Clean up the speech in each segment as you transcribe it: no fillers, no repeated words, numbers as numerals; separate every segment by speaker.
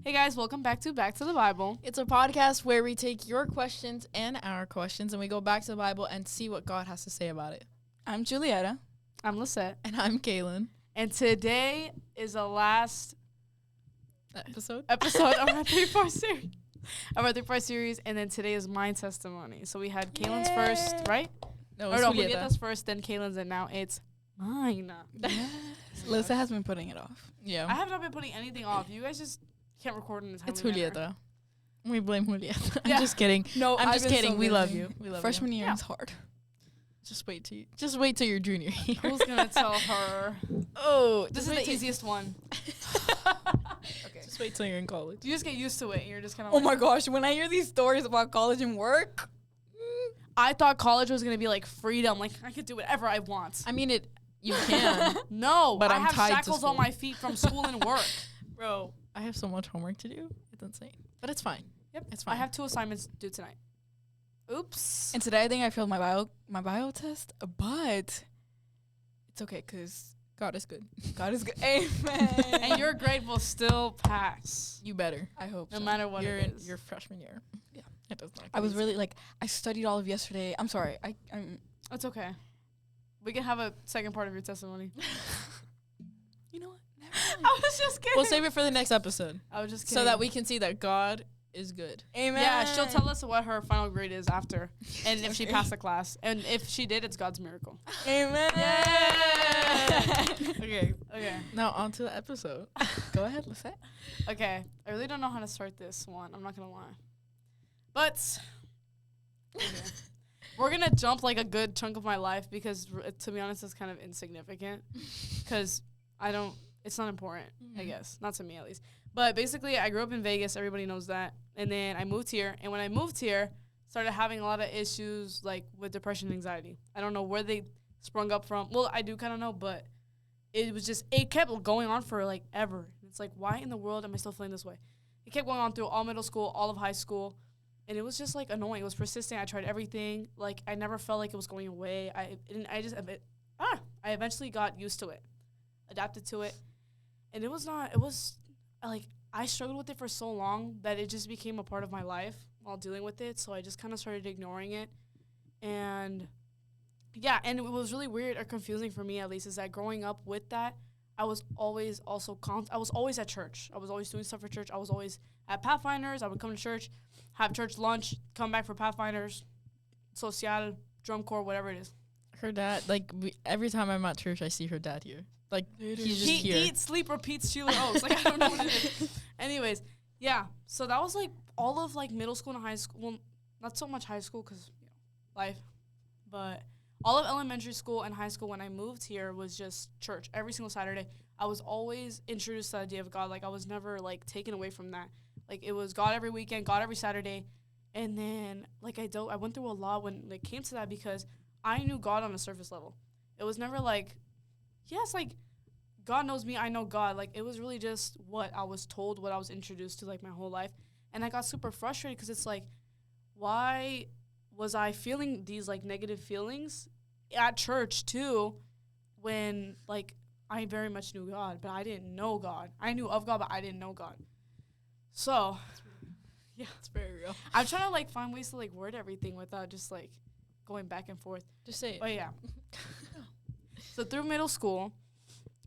Speaker 1: Hey guys, welcome back to the Bible.
Speaker 2: It's a podcast where we take your questions and our questions and we go back to the Bible and see what God has to say about it. I'm Julietta.
Speaker 1: I'm Lissette.
Speaker 2: And I'm Kaylin.
Speaker 1: And today is the last
Speaker 2: episode
Speaker 1: of our 3-part series. And then today is my testimony. So we had Kaylin's first, right?
Speaker 2: No,
Speaker 1: Julieta's first, then Kaylin's, and now it's mine.
Speaker 2: Yes. Lissa has been putting it off. Yeah.
Speaker 1: I have not been putting anything off. You guys just can't record in the time.
Speaker 2: It's Julieta. We blame Julieta.
Speaker 1: Yeah.
Speaker 2: I'm just kidding.
Speaker 1: No,
Speaker 2: I'm just kidding.
Speaker 1: So
Speaker 2: we love you.
Speaker 1: Freshman
Speaker 2: year is hard. Just wait till your junior year.
Speaker 1: Who's gonna tell her?
Speaker 2: Oh,
Speaker 1: this is the easiest one.
Speaker 2: Okay. Just wait till you're in college.
Speaker 1: You just get used to it, and you're just kind of.
Speaker 2: Oh my gosh! When I hear these stories about college and work,
Speaker 1: I thought college was gonna be like freedom. Like I could do whatever I want.
Speaker 2: I mean, you can.
Speaker 1: No,
Speaker 2: but
Speaker 1: I have shackles on my feet from school and work.
Speaker 2: Bro, I have so much homework to do. It's insane. But it's fine.
Speaker 1: Yep,
Speaker 2: it's fine.
Speaker 1: I have 2 assignments due tonight. Oops.
Speaker 2: And today I think I failed my bio test, but it's okay because God is good. God is good. Amen.
Speaker 1: And your grade will still pass.
Speaker 2: You better. I hope
Speaker 1: no matter what
Speaker 2: you're
Speaker 1: it
Speaker 2: in
Speaker 1: is.
Speaker 2: your freshman year. Yeah, it does not.
Speaker 1: I
Speaker 2: was really I studied all of yesterday. I'm sorry. I'm.
Speaker 1: It's okay. We can have a second part of your testimony.
Speaker 2: You know what? Never mind.
Speaker 1: I was just kidding.
Speaker 2: We'll save it for the next episode.
Speaker 1: I was just kidding.
Speaker 2: So that we can see that God is good. Amen.
Speaker 1: Yeah, she'll tell us what her final grade is after, and if she passed the class, and if she did, it's God's miracle.
Speaker 2: Amen.
Speaker 1: Yeah.
Speaker 2: Okay.
Speaker 1: Okay.
Speaker 2: Now on to the episode. Go ahead, Lissette.
Speaker 1: Okay. I really don't know how to start this one. I'm not gonna lie, but okay. We're gonna jump like a good chunk of my life because, to be honest, it's kind of insignificant. Because it's not important, I guess, not to me at least. But basically, I grew up in Vegas. Everybody knows that. And then I moved here. And when I moved here, started having a lot of issues like with depression and anxiety. I don't know where they sprung up from. Well, I do kind of know, but it kept going on for like ever. It's like, why in the world am I still feeling this way? It kept going on through all middle school, all of high school. And it was just like annoying. It was persistent. I tried everything. Like I never felt like it was going away. I eventually got used to it, adapted to it. And it was like I struggled with it for so long that it just became a part of my life while dealing with it. So I just kind of started ignoring it. And yeah, and it was really weird or confusing for me at least is that growing up with that, I was always I was always at church. I was always doing stuff for church. I was always at Pathfinders. I would come to church, have church lunch, come back for Pathfinders, social, drum corps, whatever it is.
Speaker 2: Her dad, every time I'm at church, I see her dad here. Like, he's just
Speaker 1: here. He eats, sleep, repeats Sheila Oaks. Like, I don't know what it is. Anyways, yeah. So that was, like, all of, like, middle school and high school. Well, not so much high school because, life. But all of elementary school and high school when I moved here was just church. Every single Saturday, I was always introduced to the idea of God. Like, I was never, like, taken away from that. Like, it was God every weekend, God every Saturday. And then, like, I went through a lot when it came to that because I knew God on a surface level. It was never, like, yes, like, God knows me, I know God. Like, it was really just what I was told, what I was introduced to, like, my whole life. And I got super frustrated because it's like, why was I feeling these, like, negative feelings at church, too, when, like, I very much knew God, but I didn't know God. I knew of God, but I didn't know God. So, yeah.
Speaker 2: It's very real.
Speaker 1: I'm trying to, like, find ways to, like, word everything without just, like, going back and forth.
Speaker 2: Just say it.
Speaker 1: But, yeah. So, through middle school,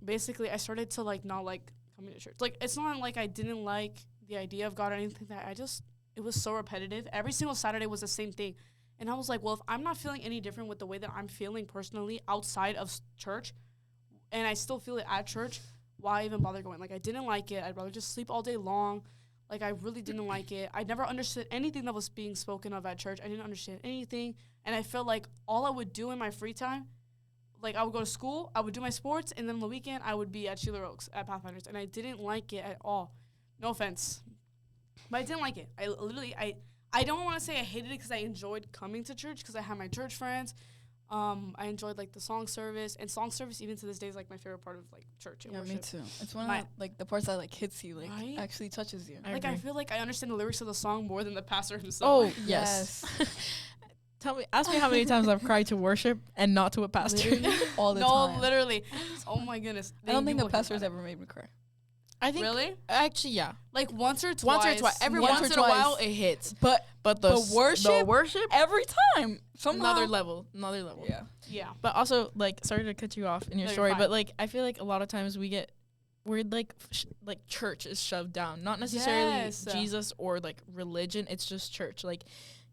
Speaker 1: basically, I started to, like, not like coming to church. Like, it's not like I didn't like the idea of God or anything like that. It was so repetitive. Every single Saturday was the same thing. And I was like, well, if I'm not feeling any different with the way that I'm feeling personally outside of church, and I still feel it at church, why even bother going? Like, I didn't like it. I'd rather just sleep all day long. Like, I really didn't like it. I never understood anything that was being spoken of at church. I didn't understand anything. And I felt like all I would do in my free time, like, I would go to school, I would do my sports, and then on the weekend, I would be at Sheila Oaks at Pathfinders. And I didn't like it at all. No offense. But I didn't like it. I don't want to say I hated it because I enjoyed coming to church because I had my church friends. I enjoyed, like, the song service. And song service, even to this day, is, like, my favorite part of, like, church and worship.
Speaker 2: Me too. It's one of, like, the parts that, like, hits you, like, right? Actually touches you.
Speaker 1: I feel like I understand the lyrics of the song more than the pastor himself.
Speaker 2: Oh, yes. Ask me how many times I've cried to worship and not to a pastor.
Speaker 1: All the time. No, literally. Oh, my goodness.
Speaker 2: I don't think the pastor's ever made me cry. I think
Speaker 1: really,
Speaker 2: actually, yeah.
Speaker 1: like once or twice.
Speaker 2: Every
Speaker 3: Yeah.
Speaker 2: once in a while it hits.
Speaker 3: But
Speaker 2: the
Speaker 3: worship every time. Somehow.
Speaker 2: another level.
Speaker 3: Yeah.
Speaker 1: Yeah.
Speaker 2: But also, like, sorry to cut you off in your
Speaker 1: No, you're
Speaker 2: story,
Speaker 1: fine.
Speaker 2: but like, I feel like a lot of times we're like, like church is shoved down. Not necessarily
Speaker 1: Yes.
Speaker 2: Jesus or like religion. It's just church. Like,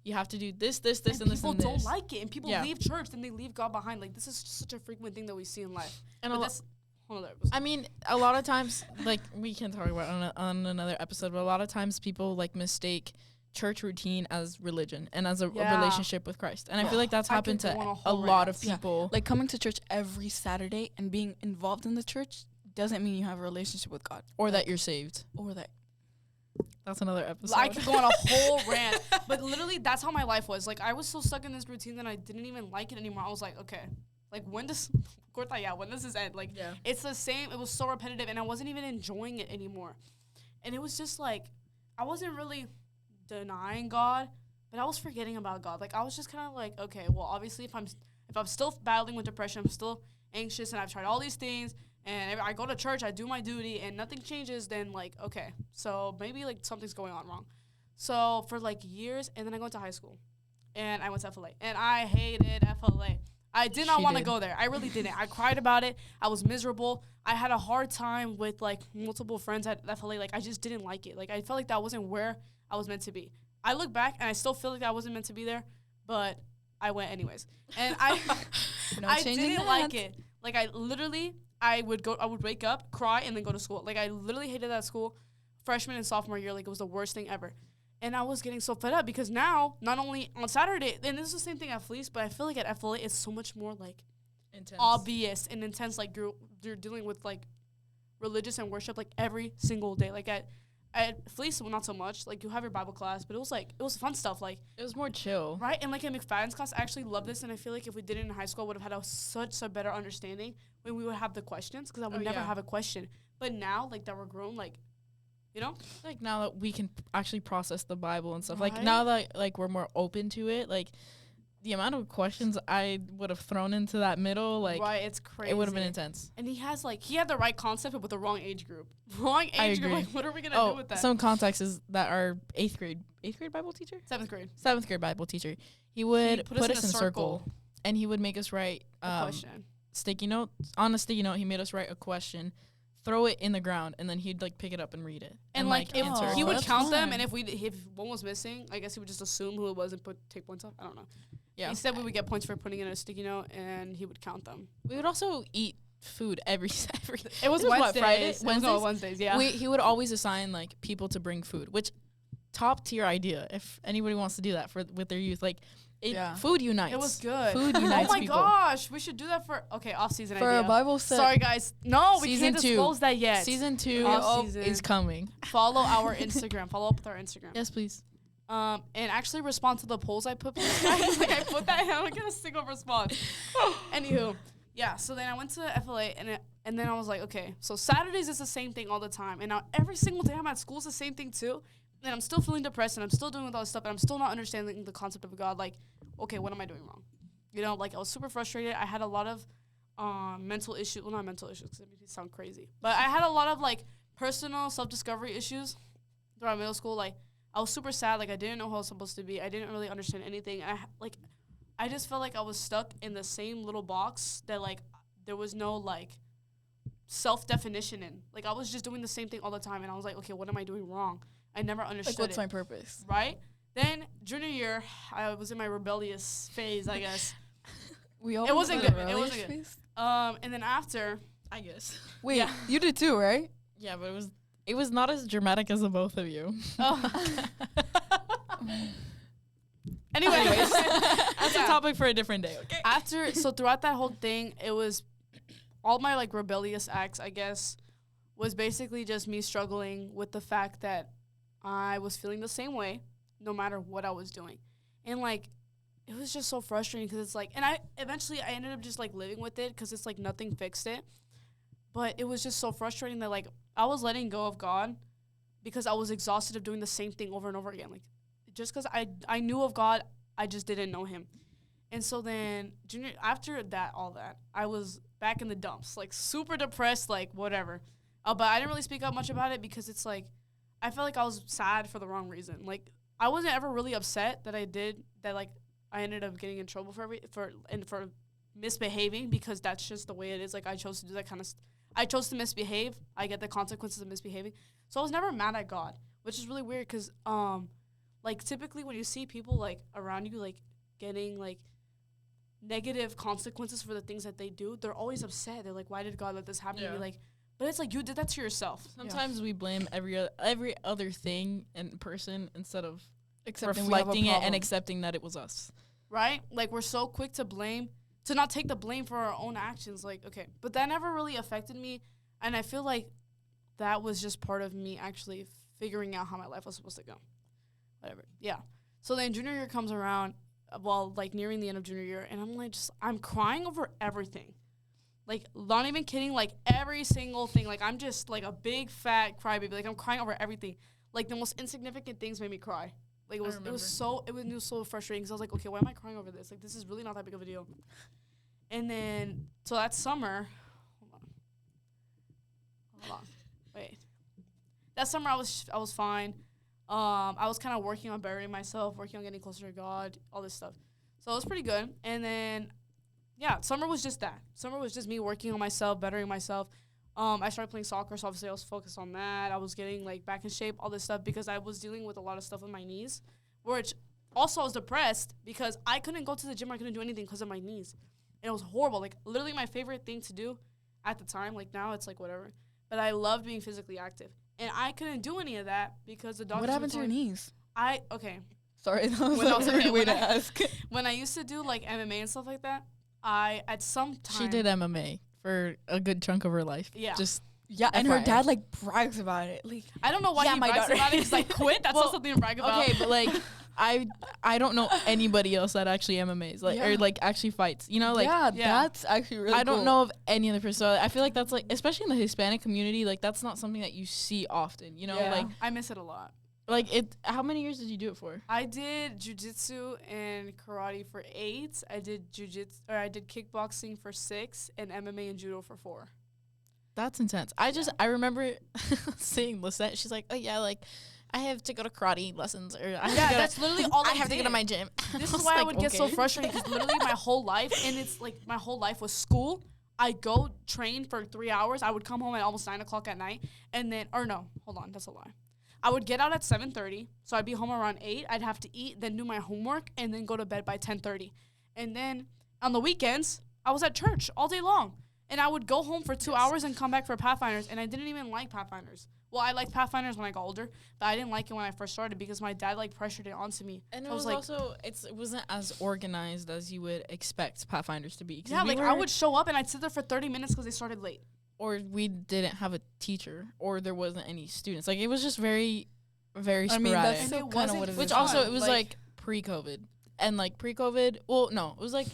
Speaker 2: you have to do this, and this,
Speaker 1: And
Speaker 2: and this,
Speaker 1: people
Speaker 2: and this.
Speaker 1: don't like it, and people
Speaker 2: Yeah.
Speaker 1: leave church, then they leave God behind. Like, this is such a frequent thing that we see in life.
Speaker 2: And
Speaker 1: But
Speaker 2: a lot.
Speaker 1: that's whole other episode.
Speaker 2: I mean, a lot of times, like, we can talk about it on another episode, but a lot of times people like mistake church routine as religion and as a relationship with Christ. And I feel like that's
Speaker 1: I
Speaker 2: happened
Speaker 1: could
Speaker 2: to
Speaker 1: go on a
Speaker 2: a
Speaker 1: whole
Speaker 2: lot
Speaker 1: rant.
Speaker 2: of
Speaker 3: Yeah.
Speaker 2: people.
Speaker 3: Like coming to church every Saturday and being involved in the church doesn't mean you have a relationship with God
Speaker 2: Or that you're saved.
Speaker 3: or that.
Speaker 2: That's another episode.
Speaker 1: I could go on a whole rant, but literally that's how my life was. Like, I was so stuck in this routine that I didn't even like it anymore. I was like, okay, like when does this end? Like,
Speaker 2: Yeah.
Speaker 1: it's the same. It was so repetitive, and I wasn't even enjoying it anymore. And it was just like, I wasn't really denying God, but I was forgetting about God. Like, I was just kind of like, okay, well, obviously if I'm still battling with depression, I'm still anxious, and I've tried all these things, and if I go to church, I do my duty, and nothing changes, then like, okay, so maybe like something's going on wrong. So for like years, and then I went to high school, and I went to FLA, and I hated FLA. I did not
Speaker 2: She
Speaker 1: want to
Speaker 2: did.
Speaker 1: go there. I really didn't. I cried about it. I was miserable. I had a hard time with like multiple friends at FLA. Like, I just didn't like it. Like, I felt like that wasn't where I was meant to be. I look back and I still feel like I wasn't meant to be there, but I went anyways. And I I didn't like it. Like, I would wake up, cry, and then go to school. Like, I literally hated that school. Freshman and sophomore year, like, it was the worst thing ever. And I was getting so fed up because now, not only on Saturday, and this is the same thing at Fleece, but I feel like at FLA it's so much more like
Speaker 2: Intense.
Speaker 1: obvious and intense. Like, you're dealing with like religious and worship like every single day. Like at Fleece, well, not so much. Like, you have your Bible class, but it was fun stuff. Like,
Speaker 2: It was more chill.
Speaker 1: right? And like in McFadden's class, I actually love this, and I feel like if we did it in high school, I would have had such a better understanding when we would have the questions, because I would
Speaker 2: Oh,
Speaker 1: never
Speaker 2: yeah.
Speaker 1: have a question. But now, like that we're grown, like, you know,
Speaker 2: Like, now that we can actually process the Bible and stuff.
Speaker 1: Right?
Speaker 2: Like, now that, like, we're more open to it, like, the amount of questions I would have thrown into that middle, like,
Speaker 1: right? It's crazy.
Speaker 2: it would have been intense.
Speaker 1: And he had the right concept, but with the wrong age group. Wrong
Speaker 2: I
Speaker 1: age group.
Speaker 2: agree.
Speaker 1: Like, what are we gonna do with that?
Speaker 2: some contexts is that our eighth grade Bible teacher?
Speaker 1: 7th grade.
Speaker 2: 7th grade Bible teacher. He would
Speaker 1: put
Speaker 2: put
Speaker 1: us
Speaker 2: us
Speaker 1: in
Speaker 2: in
Speaker 1: a
Speaker 2: circle, and he would make us write
Speaker 1: A question.
Speaker 2: sticky note. On a sticky note, he made us write a question, throw it in the ground, and then he'd like pick it up and read it.
Speaker 1: And like if
Speaker 2: answer.
Speaker 1: he would
Speaker 3: that's
Speaker 1: count them,
Speaker 3: fun.
Speaker 1: and if one was missing, I guess he would just assume who it was and take points off. I don't know.
Speaker 2: Yeah.
Speaker 1: He said we would get points for putting in a sticky note, and he would count them.
Speaker 2: We would also eat food every
Speaker 1: It was
Speaker 2: This was what,
Speaker 1: Wednesdays.
Speaker 2: Friday?
Speaker 1: It was all
Speaker 2: Wednesdays?
Speaker 1: Wednesdays. Yeah.
Speaker 2: He would always assign like people to bring food, which top tier idea if anybody wants to do that with their youth. Like,
Speaker 3: Yeah.
Speaker 2: food unites.
Speaker 1: It was good.
Speaker 2: Food
Speaker 1: Oh
Speaker 2: unites
Speaker 1: my
Speaker 2: people.
Speaker 1: gosh, we should do that for off season
Speaker 3: For
Speaker 1: idea.
Speaker 3: a Bible set.
Speaker 1: Sorry guys, no, we
Speaker 2: Season
Speaker 1: can't
Speaker 2: 2.
Speaker 1: disclose that yet.
Speaker 2: Season 2
Speaker 1: Off season.
Speaker 2: is coming.
Speaker 1: Follow our Instagram. Follow up with our Instagram.
Speaker 2: Yes, please.
Speaker 1: And actually respond to the polls I put. Please, guys. Like, I put that. I'm gonna get a single response. Anywho, yeah. So then I went to FLA, and then I was like, okay, so Saturdays is the same thing all the time, and now every single day I'm at school is the same thing too. And I'm still feeling depressed, and I'm still doing all this stuff, and I'm still not understanding the concept of God. Like, okay, what am I doing wrong? You know, like, I was super frustrated. I had a lot of mental issues. Well, not mental issues, because it makes me sound crazy. But I had a lot of, like, personal self-discovery issues throughout middle school. Like, I was super sad. Like, I didn't know who I was supposed to be. I didn't really understand anything. I just felt like I was stuck in the same little box that, like, there was no, like, self-definition in. Like, I was just doing the same thing all the time, and I was like, okay, what am I doing wrong? I never understood
Speaker 3: Like, what's
Speaker 1: it.
Speaker 3: my purpose?
Speaker 1: Right? Then, junior year, I was in my rebellious phase, I guess.
Speaker 3: We all
Speaker 1: It wasn't
Speaker 3: went
Speaker 1: good.
Speaker 3: to
Speaker 1: It wasn't
Speaker 3: rebellious
Speaker 1: good.
Speaker 3: phase?
Speaker 1: And then after,
Speaker 2: I guess.
Speaker 3: Wait,
Speaker 1: Yeah.
Speaker 3: you did too, right?
Speaker 2: Yeah, but it was not as dramatic as the both of you.
Speaker 1: anyways,
Speaker 2: That's
Speaker 1: Yeah.
Speaker 2: a topic for a different day. Okay.
Speaker 1: so throughout that whole thing, it was all my, like, rebellious acts, I guess, was basically just me struggling with the fact that I was feeling the same way no matter what I was doing. And, like, it was just so frustrating because it's like, and I ended up just, like, living with it because it's like nothing fixed it. But it was just so frustrating that, like, I was letting go of God because I was exhausted of doing the same thing over and over again. Like, just because I knew of God, I just didn't know him. And so then after that, all that, I was back in the dumps, like, super depressed, like, whatever. But I didn't really speak up much about it because it's like, I felt like I was sad for the wrong reason. Like, I wasn't ever really upset that I ended up getting in trouble for misbehaving, because that's just the way it is. Like, I chose to do that kind of I chose to misbehave. I get the consequences of misbehaving. So I was never mad at God, which is really weird because, like, typically when you see people, like, around you, like, getting, like, negative consequences for the things that they do, they're always upset. They're like, why did God let this happen to me? Like, but it's like, you did that to yourself.
Speaker 2: Sometimes we blame every other thing and person instead of
Speaker 3: Accepting
Speaker 2: reflecting it and accepting that it was us.
Speaker 1: Right? Like, we're so quick to not take the blame for our own actions. Like, okay. But that never really affected me. And I feel like that was just part of me actually figuring out how my life was supposed to go. Whatever. Yeah. So then junior year comes around, like, nearing the end of junior year. And I'm like, I'm crying over everything. Like, not even kidding. Like, every single thing. Like, I'm just, like, a big, fat crybaby. Like, I'm crying over everything. Like, the most insignificant things made me cry. Like, it was so frustrating because I was like, okay, why am I crying over this? Like, this is really not that big of a deal. And then, so that summer, hold on, wait. That summer I was fine. I was kind of working on bettering myself, working on getting closer to God, all this stuff. So it was pretty good. And then, yeah, summer was just that. Summer was just me working on myself, bettering myself. I started playing soccer, so obviously I was focused on that. I was getting, like, back in shape, all this stuff, because I was dealing with a lot of stuff with my knees, which also I was depressed because I couldn't go to the gym. I couldn't do anything because of my knees. And it was horrible. Like, literally my favorite thing to do at the time. Like, now it's, like, whatever. But I loved being physically active. And I couldn't do any of that because the doctors.
Speaker 3: What happened to your knees?
Speaker 1: Okay.
Speaker 3: Sorry, that was a weird way to ask.
Speaker 1: When I used to do, like, MMA and stuff like that, at some time.
Speaker 2: She did MMA for a good chunk of her life.
Speaker 1: Yeah.
Speaker 3: And her dad, like, brags about it. Like,
Speaker 1: I don't know why he brags about it. He's like, quit. That's not something to brag about.
Speaker 2: Okay, but, like, I don't know anybody else that actually MMAs, like, or, like, actually fights. You know, like,
Speaker 3: that's actually really cool.
Speaker 2: I don't know of any other person. So I feel like that's, like, especially in the Hispanic community, like, that's not something that you see often. You know, like,
Speaker 1: I miss it a lot.
Speaker 2: Like, how many years did you do it for?
Speaker 1: I did jiu-jitsu and karate for 8. I did kickboxing for 6, and MMA and judo for 4.
Speaker 2: That's intense. I remember seeing Lissette. She's like, oh yeah, like, I have to go to karate lessons, or
Speaker 1: that's literally all I
Speaker 2: have to go to my gym.
Speaker 1: This is why I would get so frustrated, because literally my whole life, and it's like my whole life was school. I go train for 3 hours. I would come home at almost 9 o'clock at night, and then, or no, hold on, that's a lie. I would get out at 7:30, so I'd be home around 8. I'd have to eat, then do my homework, and then go to bed by 10:30. And then on the weekends, I was at church all day long. And I would go home for 2 hours and come back for Pathfinders, and I didn't even like Pathfinders. Well, I liked Pathfinders when I got older, but I didn't like it when I first started because my dad, like, pressured it onto me.
Speaker 2: And
Speaker 1: so
Speaker 2: it was like, also, it wasn't as organized as you would expect Pathfinders to be.
Speaker 1: Yeah, like, I would show up, and I'd sit there for 30 minutes because they started late.
Speaker 2: Or we didn't have a teacher, or there wasn't any students. Like, it was just very, very sporadic.
Speaker 3: I mean, that's still kind of what it is.
Speaker 2: Which also, it was, like, pre-COVID. And, like, pre-COVID, well, no, it was, like,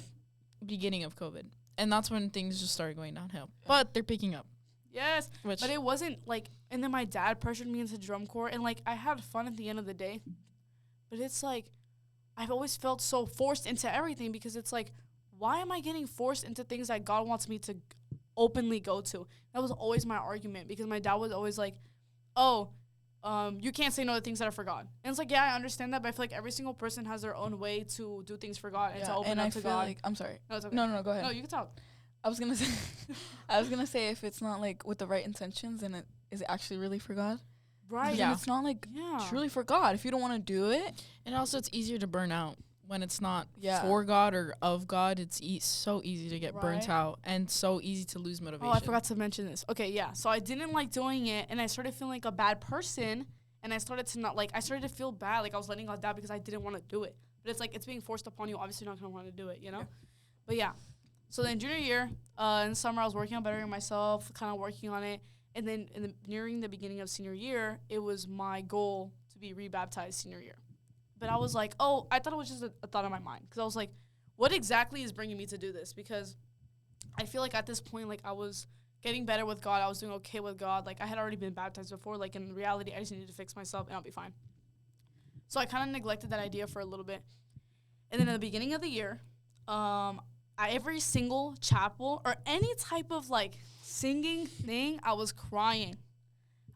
Speaker 2: beginning of COVID. And that's when things just started going downhill. But they're picking up.
Speaker 1: Yes. But it wasn't, like, and then my dad pressured me into drum corps. And, like, I had fun at the end of the day. But it's, like, I've always felt so forced into everything because it's, like, why am I getting forced into things that God wants me to openly go to? That was always my argument because my dad was always like, you can't say no to things that are for God. And it's like, yeah, I understand that, but I feel like every single person has their own way to do things for God and to open up to God.
Speaker 3: Like, I'm sorry.
Speaker 1: No, it's okay.
Speaker 3: No, go ahead.
Speaker 1: No, you can talk.
Speaker 3: I was gonna say if it's not, like, with the right intentions, then is it actually really for God?
Speaker 1: Right.
Speaker 3: Yeah. It's not, like, truly for God. If you don't want to do it.
Speaker 2: And also, it's easier to burn out when it's not for God or of God. It's so easy to get burnt out and so easy to lose motivation.
Speaker 1: Oh, I forgot to mention this. Okay, yeah. So I didn't like doing it, and I started feeling like a bad person. And I started to feel bad, like I was letting God down because I didn't want to do it. But it's like, it's being forced upon you. Obviously, you're not going to want to do it, you know? Yeah. But yeah. So then junior year, in the summer, I was working on bettering myself, kind of working on it. And then nearing the beginning of senior year, it was my goal to be rebaptized senior year. But I was like, I thought it was just a thought in my mind. Because I was like, what exactly is bringing me to do this? Because I feel like at this point, like, I was getting better with God. I was doing okay with God. Like, I had already been baptized before. Like, in reality, I just needed to fix myself, and I'll be fine. So I kind of neglected that idea for a little bit. And then at the beginning of the year, every single chapel or any type of like singing thing, I was crying.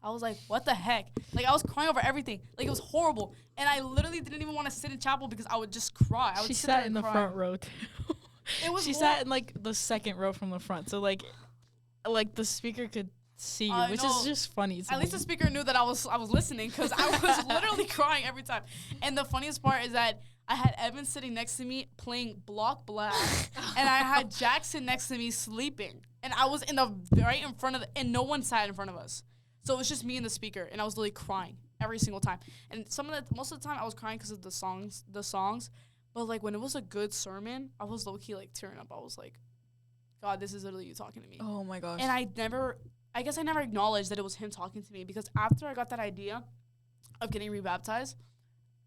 Speaker 1: I was like, what the heck? Like, I was crying over everything. Like, it was horrible. And I literally didn't even want to sit in chapel because I would just cry. I would
Speaker 2: She
Speaker 1: sit there
Speaker 2: sat in
Speaker 1: and
Speaker 2: the
Speaker 1: cry.
Speaker 2: front row too.
Speaker 1: It was
Speaker 2: She sat in like the second row from the front, so like the speaker could see you, which is just funny.
Speaker 1: At least the speaker knew that I was listening because I was literally crying every time. And the funniest part is that I had Evan sitting next to me playing Block Blast, and I had Jackson next to me sleeping, and I was right in front of and no one sat in front of us. So it was just me and the speaker, and I was literally crying every single time. And most of the time, I was crying because of the songs. But like when it was a good sermon, I was low key like tearing up. I was like, God, this is literally you talking to me.
Speaker 3: Oh my gosh.
Speaker 1: And I guess I never acknowledged that it was him talking to me, because after I got that idea of getting rebaptized,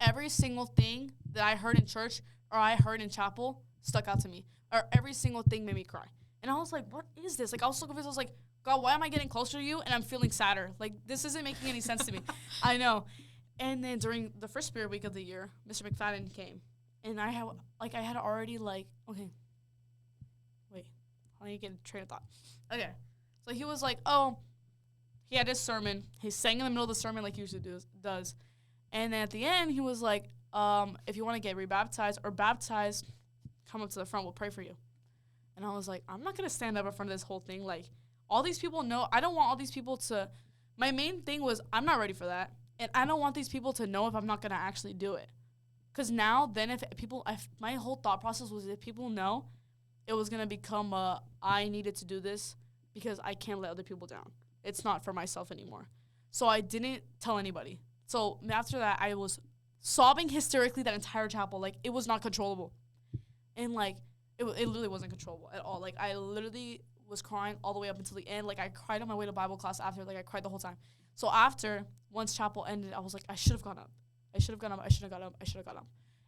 Speaker 1: every single thing that I heard in church or I heard in chapel stuck out to me, or every single thing made me cry. And I was like, what is this? Like, I was so confused. I was like, God, why am I getting closer to you and I'm feeling sadder? Like, this isn't making any sense to me. I know. And then during the first Spirit Week of the year, Mr. McFadden came. And I had already, like, okay. Wait. I need to get a train of thought. Okay. So he was like, oh, he had his sermon. He sang in the middle of the sermon like he usually does. And then at the end, he was like, if you want to get rebaptized or baptized, come up to the front. We'll pray for you. And I was like, I'm not going to stand up in front of this whole thing. Like, all these people know. I don't want all these people to. My main thing was I'm not ready for that. And I don't want these people to know if I'm not going to actually do it. Because now, then, my whole thought process was if people know, it was going to become I needed to do this because I can't let other people down. It's not for myself anymore. So I didn't tell anybody. So after that, I was sobbing hysterically that entire chapel. Like, it was not controllable. And, like, it literally wasn't controllable at all. Like, I literally was crying all the way up until the end. Like, I cried on my way to Bible class after. Like, I cried the whole time. So after, once chapel ended, I was like, I should have gone up. I should have gone up.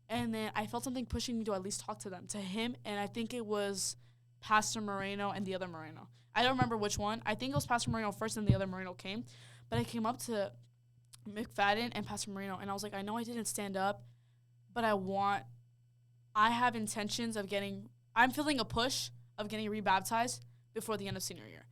Speaker 1: And then I felt something pushing me to at least talk to them, to him. And I think it was Pastor Moreno and the other Moreno. I don't remember which one. I think it was Pastor Moreno first and the other Moreno came. But I came up to McFadden and Pastor Moreno, and I was like, I know I didn't stand up, but I have intentions of I'm feeling a push of getting rebaptized before the end of senior year.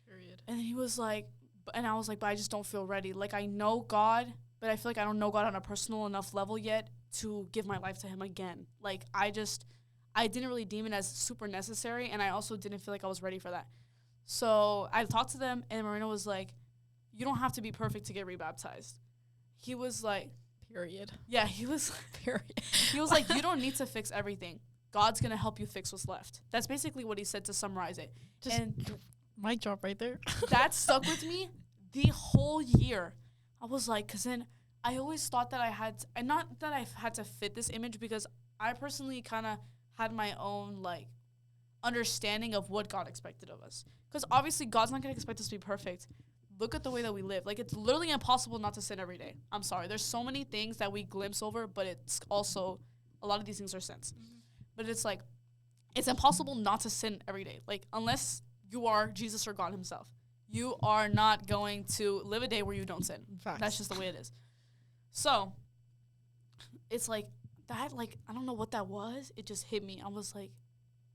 Speaker 2: Period.
Speaker 1: And then he was like, and I was like, but I just don't feel ready. Like, I know God, but I feel like I don't know God on a personal enough level yet to give my life to him again. Like, I didn't really deem it as super necessary, and I also didn't feel like I was ready for that. So I talked to them, and Moreno was like, you don't have to be perfect to get rebaptized. He was like,
Speaker 2: period.
Speaker 1: Yeah, he was period. He was like, you don't need to fix everything. God's going to help you fix what's left. That's basically what he said to summarize it. And
Speaker 2: mic drop right there.
Speaker 1: That stuck with me the whole year. I was like, because then I always thought that I had to, and not that I had to fit this image, because I personally kind of had my own, like, understanding of what God expected of us. Because obviously God's not going to expect us to be perfect. Look at the way that we live. Like, it's literally impossible not to sin every day. I'm sorry. There's so many things that we glimpse over, but it's also, a lot of these things are sins. Mm-hmm. But it's like, it's impossible not to sin every day. Like, unless you are Jesus or God himself. You are not going to live a day where you don't sin.
Speaker 2: Facts.
Speaker 1: That's just the way it is. So, it's like, that, like, I don't know what that was. It just hit me. I was like,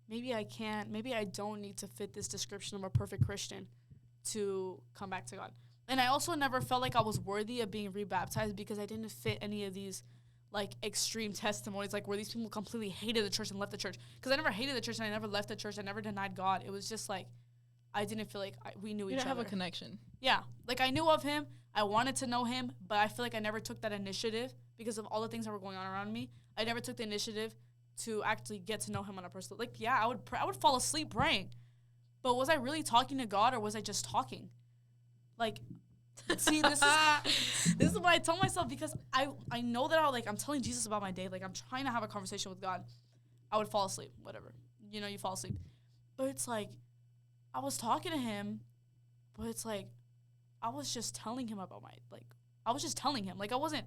Speaker 1: maybe I don't need to fit this description of a perfect Christian to come back to God. And I also never felt like I was worthy of being rebaptized because I didn't fit any of these, like, extreme testimonies, like, where these people completely hated the church and left the church. Because I never hated the church and I never left the church. I never denied God. It was just, like, I didn't feel like we knew each other.
Speaker 2: You didn't have a connection.
Speaker 1: Yeah. Like, I knew of him. I wanted to know him. But I feel like I never took that initiative because of all the things that were going on around me. I never took the initiative to actually get to know him on a personal. Like, yeah, I would fall asleep praying. But was I really talking to God, or was I just talking? Like, see, this is what I tell myself, because I know that I'm telling Jesus about my day. Like, I'm trying to have a conversation with God. I would fall asleep, whatever. You know, you fall asleep. But it's like, I was talking to him, but it's like, I was just telling him about I was just telling him. Like, I wasn't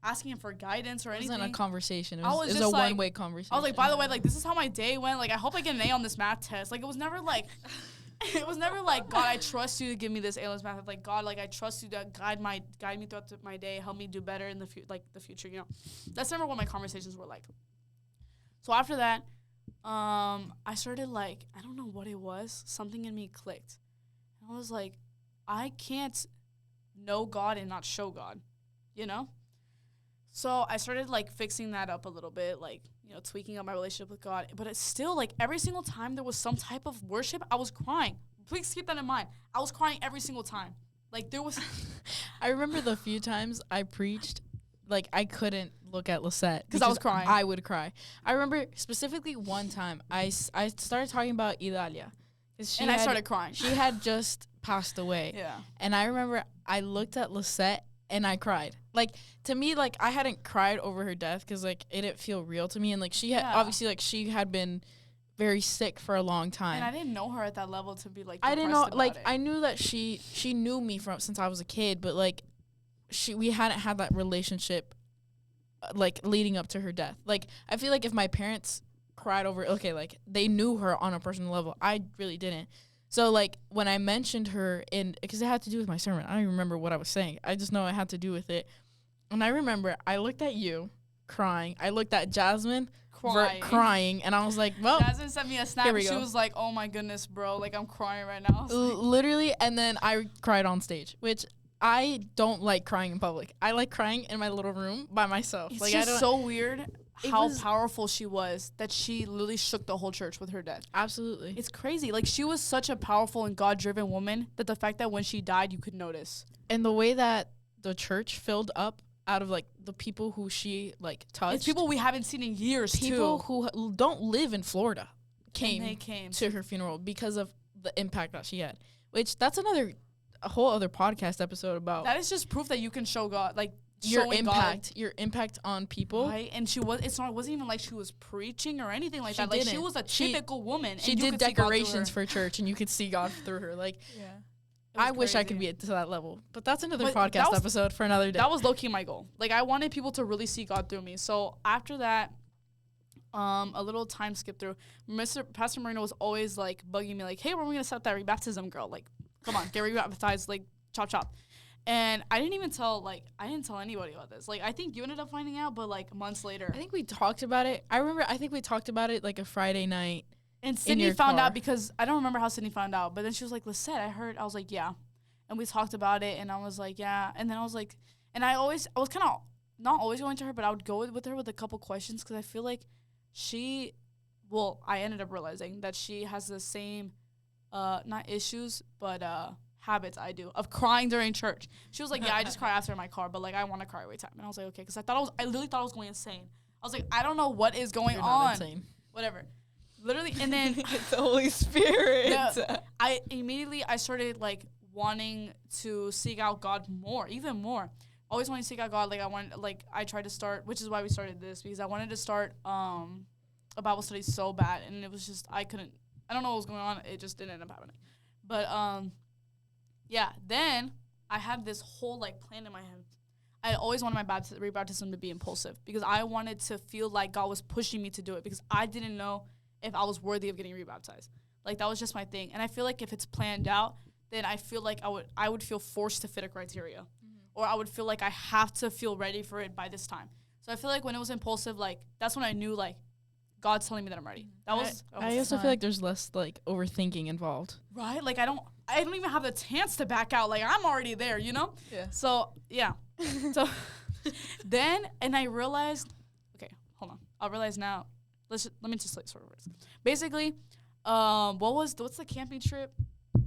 Speaker 1: asking him for guidance or anything. It
Speaker 2: wasn't a conversation. It
Speaker 1: was
Speaker 2: was
Speaker 1: just
Speaker 2: a
Speaker 1: like,
Speaker 2: one-way conversation.
Speaker 1: I was like, by the way, like, this is how my day went. Like, I hope I get an A on this math test. Like, it was never like, God, I trust you to give me this A on this math. Like, God, like, I trust you to guide me throughout my day, help me do better in the future, you know. That's never what my conversations were like. So after that, I started like, I don't know what it was. Something in me clicked. And I was like, I can't know God and not show God, you know? So I started like fixing that up a little bit, like, you know, tweaking up my relationship with God. But it's still like every single time there was some type of worship, I was crying. Please keep that in mind. I was crying every single time. Like there was.
Speaker 2: I remember the few times I preached, like I couldn't look at Lissette
Speaker 1: because I was crying.
Speaker 2: I would cry. I remember specifically one time I started talking about Idalia.
Speaker 1: And I started crying.
Speaker 2: She had just passed away.
Speaker 1: Yeah.
Speaker 2: And I remember I looked at Lissette and I cried. Like, to me, like, I hadn't cried over her death because, like, it didn't feel real to me. And, like, she had, obviously, like, she had been very sick for a long time.
Speaker 1: And I didn't know her at that level to be, like,
Speaker 2: I didn't know, like,
Speaker 1: it.
Speaker 2: I knew that she knew me since I was a kid, but, like, we hadn't had that relationship, like, leading up to her death. Like, I feel like if my parents cried over, okay, like, they knew her on a personal level. I really didn't. So, like, when I mentioned her, because it had to do with my sermon, I don't even remember what I was saying. I just know it had to do with it. And I remember I looked at you crying. I looked at Jasmine crying. And I was like, well.
Speaker 1: Jasmine sent me a snap. And she was like, oh, my goodness, bro. Like, I'm crying right now.
Speaker 2: Literally. And then I cried on stage, which I don't like crying in public. I like crying in my little room by myself.
Speaker 1: It's
Speaker 2: like,
Speaker 1: just so weird how powerful she was that she literally shook the whole church with her death.
Speaker 2: Absolutely.
Speaker 1: It's crazy. Like, she was such a powerful and God-driven woman that the fact that when she died, you could notice.
Speaker 2: And the way that the church filled up out of, like, the people who she, like, touched.
Speaker 1: It's people we haven't seen in years,
Speaker 2: people who don't live in Florida
Speaker 1: came
Speaker 2: to her funeral because of the impact that she had. Which, that's a whole other podcast episode about.
Speaker 1: That is just proof that you can show God, like,
Speaker 2: your impact on people.
Speaker 1: Right, and it wasn't even like she was preaching or anything like that. Like, she was a typical woman.
Speaker 2: She did decorations for church, and you could see God through her. Like,
Speaker 1: yeah.
Speaker 2: I wish I could be to that level, but that's another podcast episode for another day.
Speaker 1: That was low-key my goal. Like, I wanted people to really see God through me. So after that, a little time skip through, Pastor Marino was always, like, bugging me, like, hey, when are we going to set up that rebaptism, girl? Like, come on, get rebaptized, like, chop. And I didn't tell anybody about this. Like, I think you ended up finding out, but, like, months later.
Speaker 2: I think we talked about it. I think we talked about it, like, a Friday night.
Speaker 1: And Sydney found out because I don't remember how Sydney found out. But then she was like, Lissette, I heard. I was like, yeah. And we talked about it. And I was like, yeah. And then I was like, and I was kind of not always going to her, but I would go with her with a couple questions because I feel like I ended up realizing that she has the same, not issues, but habits I do of crying during church. She was like, yeah, I just cry after in my car, but, like, I want to cry every time. And I was like, okay, because I literally thought I was going insane. I was like, I don't know what is going on.
Speaker 2: Not insane.
Speaker 1: Whatever. Literally, and then
Speaker 2: it's the Holy Spirit.
Speaker 1: Yeah, I started, like, wanting to seek out God even more. Always wanting to seek out God. Like, I tried to start, which is why we started this, because I wanted to start a Bible study so bad, and it was just I don't know what was going on. It just didn't end up happening. But yeah. Then I had this whole, like, plan in my head. I always wanted my rebaptism to be impulsive because I wanted to feel like God was pushing me to do it because I didn't know if I was worthy of getting rebaptized. Like, that was just my thing. And I feel like if it's planned out, then I feel like I would feel forced to fit a criteria. Mm-hmm. Or I would feel like I have to feel ready for it by this time. So I feel like when it was impulsive, like, that's when I knew, like, God's telling me that I'm ready.
Speaker 2: I also feel like there's less, like, overthinking involved.
Speaker 1: Right? Like, I don't even have the chance to back out. Like, I'm already there, you know?
Speaker 2: Yeah.
Speaker 1: So, yeah. So then, and I realized, okay, hold on. I'll realize now. Let me just, like, sort of reverse. Basically, what's the camping trip?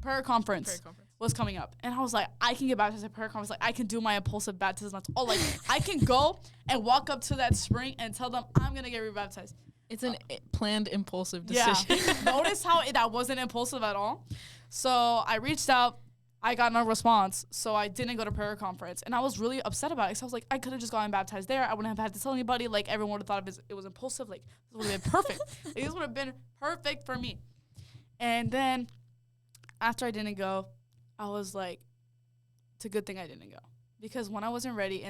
Speaker 1: Prayer conference was coming up. And I was like, I can get baptized at prayer conference. Like, I can do my impulsive baptism. That's all. Like, I can go and walk up to that spring and tell them I'm going to get rebaptized.
Speaker 2: It's an planned impulsive decision.
Speaker 1: Yeah. Notice how that wasn't impulsive at all. So I reached out. I got no response. So I didn't go to prayer conference. And I was really upset about it. So I was like, I could have just gotten baptized there. I wouldn't have had to tell anybody. Like, everyone would have thought it was impulsive. Like, this would have been perfect. Like, this would have been perfect for me. And then after I didn't go, I was like, it's a good thing I didn't go. Because when I wasn't ready,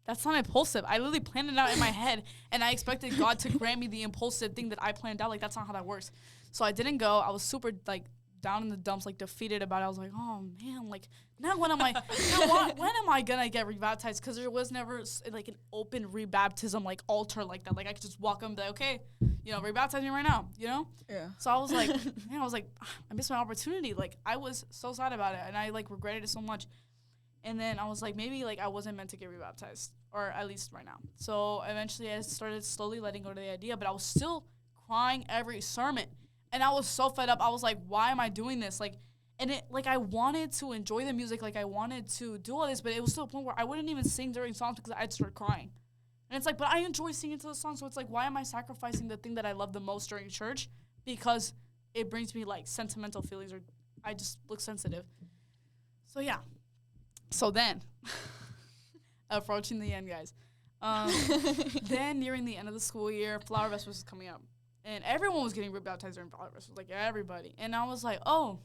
Speaker 1: that's not impulsive. I literally planned it out in my head, and I expected God to grant me the impulsive thing that I planned out. Like, that's not how that works. So I didn't go. I was super, like, down in the dumps, like defeated about it. I was like, oh man, like now when am I when am I gonna get rebaptized? Because there was never like an open rebaptism like altar like that. Like I could just walk up and be like, okay, rebaptize me right now,
Speaker 3: Yeah.
Speaker 1: So I was like, man, I missed my opportunity. Like I was so sad about it, and I like regretted it so much. And then I was like, maybe like I wasn't meant to get rebaptized, or at least right now. So eventually I started slowly letting go to the idea, but I was still crying every sermon. And I was so fed up. I was like, why am I doing this? Like, and it, like, I wanted to enjoy the music. Like, I wanted to do all this, but it was to a point where I wouldn't even sing during songs because I'd start crying. And it's like, but I enjoy singing to the song. So it's like, why am I sacrificing the thing that I love the most during church? Because it brings me, like, sentimental feelings, or I just look sensitive. So, yeah. So then, approaching the end, guys. Then, nearing the end of the school year, Flower Fest was coming up. And everyone was getting rebaptized during Flower Fest. Like, everybody. And I was like, oh,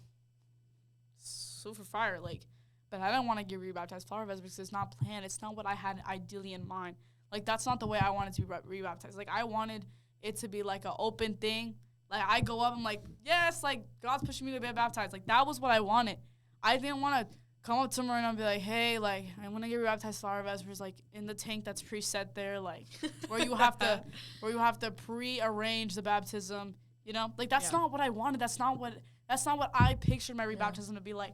Speaker 1: super fire. Like, but I don't want to get rebaptized Flower Fest because it's not planned. It's not what I had ideally in mind. Like, that's not the way I wanted to be rebaptized. Like, I wanted it to be, like, an open thing. Like, I go up, I'm like, yes, like, God's pushing me to be baptized. Like, that was what I wanted. I didn't want to come up to Marina and be like, hey, like, I want to get rebaptized Flower Fest. Where it's, like, in the tank that's preset there, like, where you have to pre-arrange the baptism, Like, that's not what I wanted. That's not what I pictured my rebaptism to be like.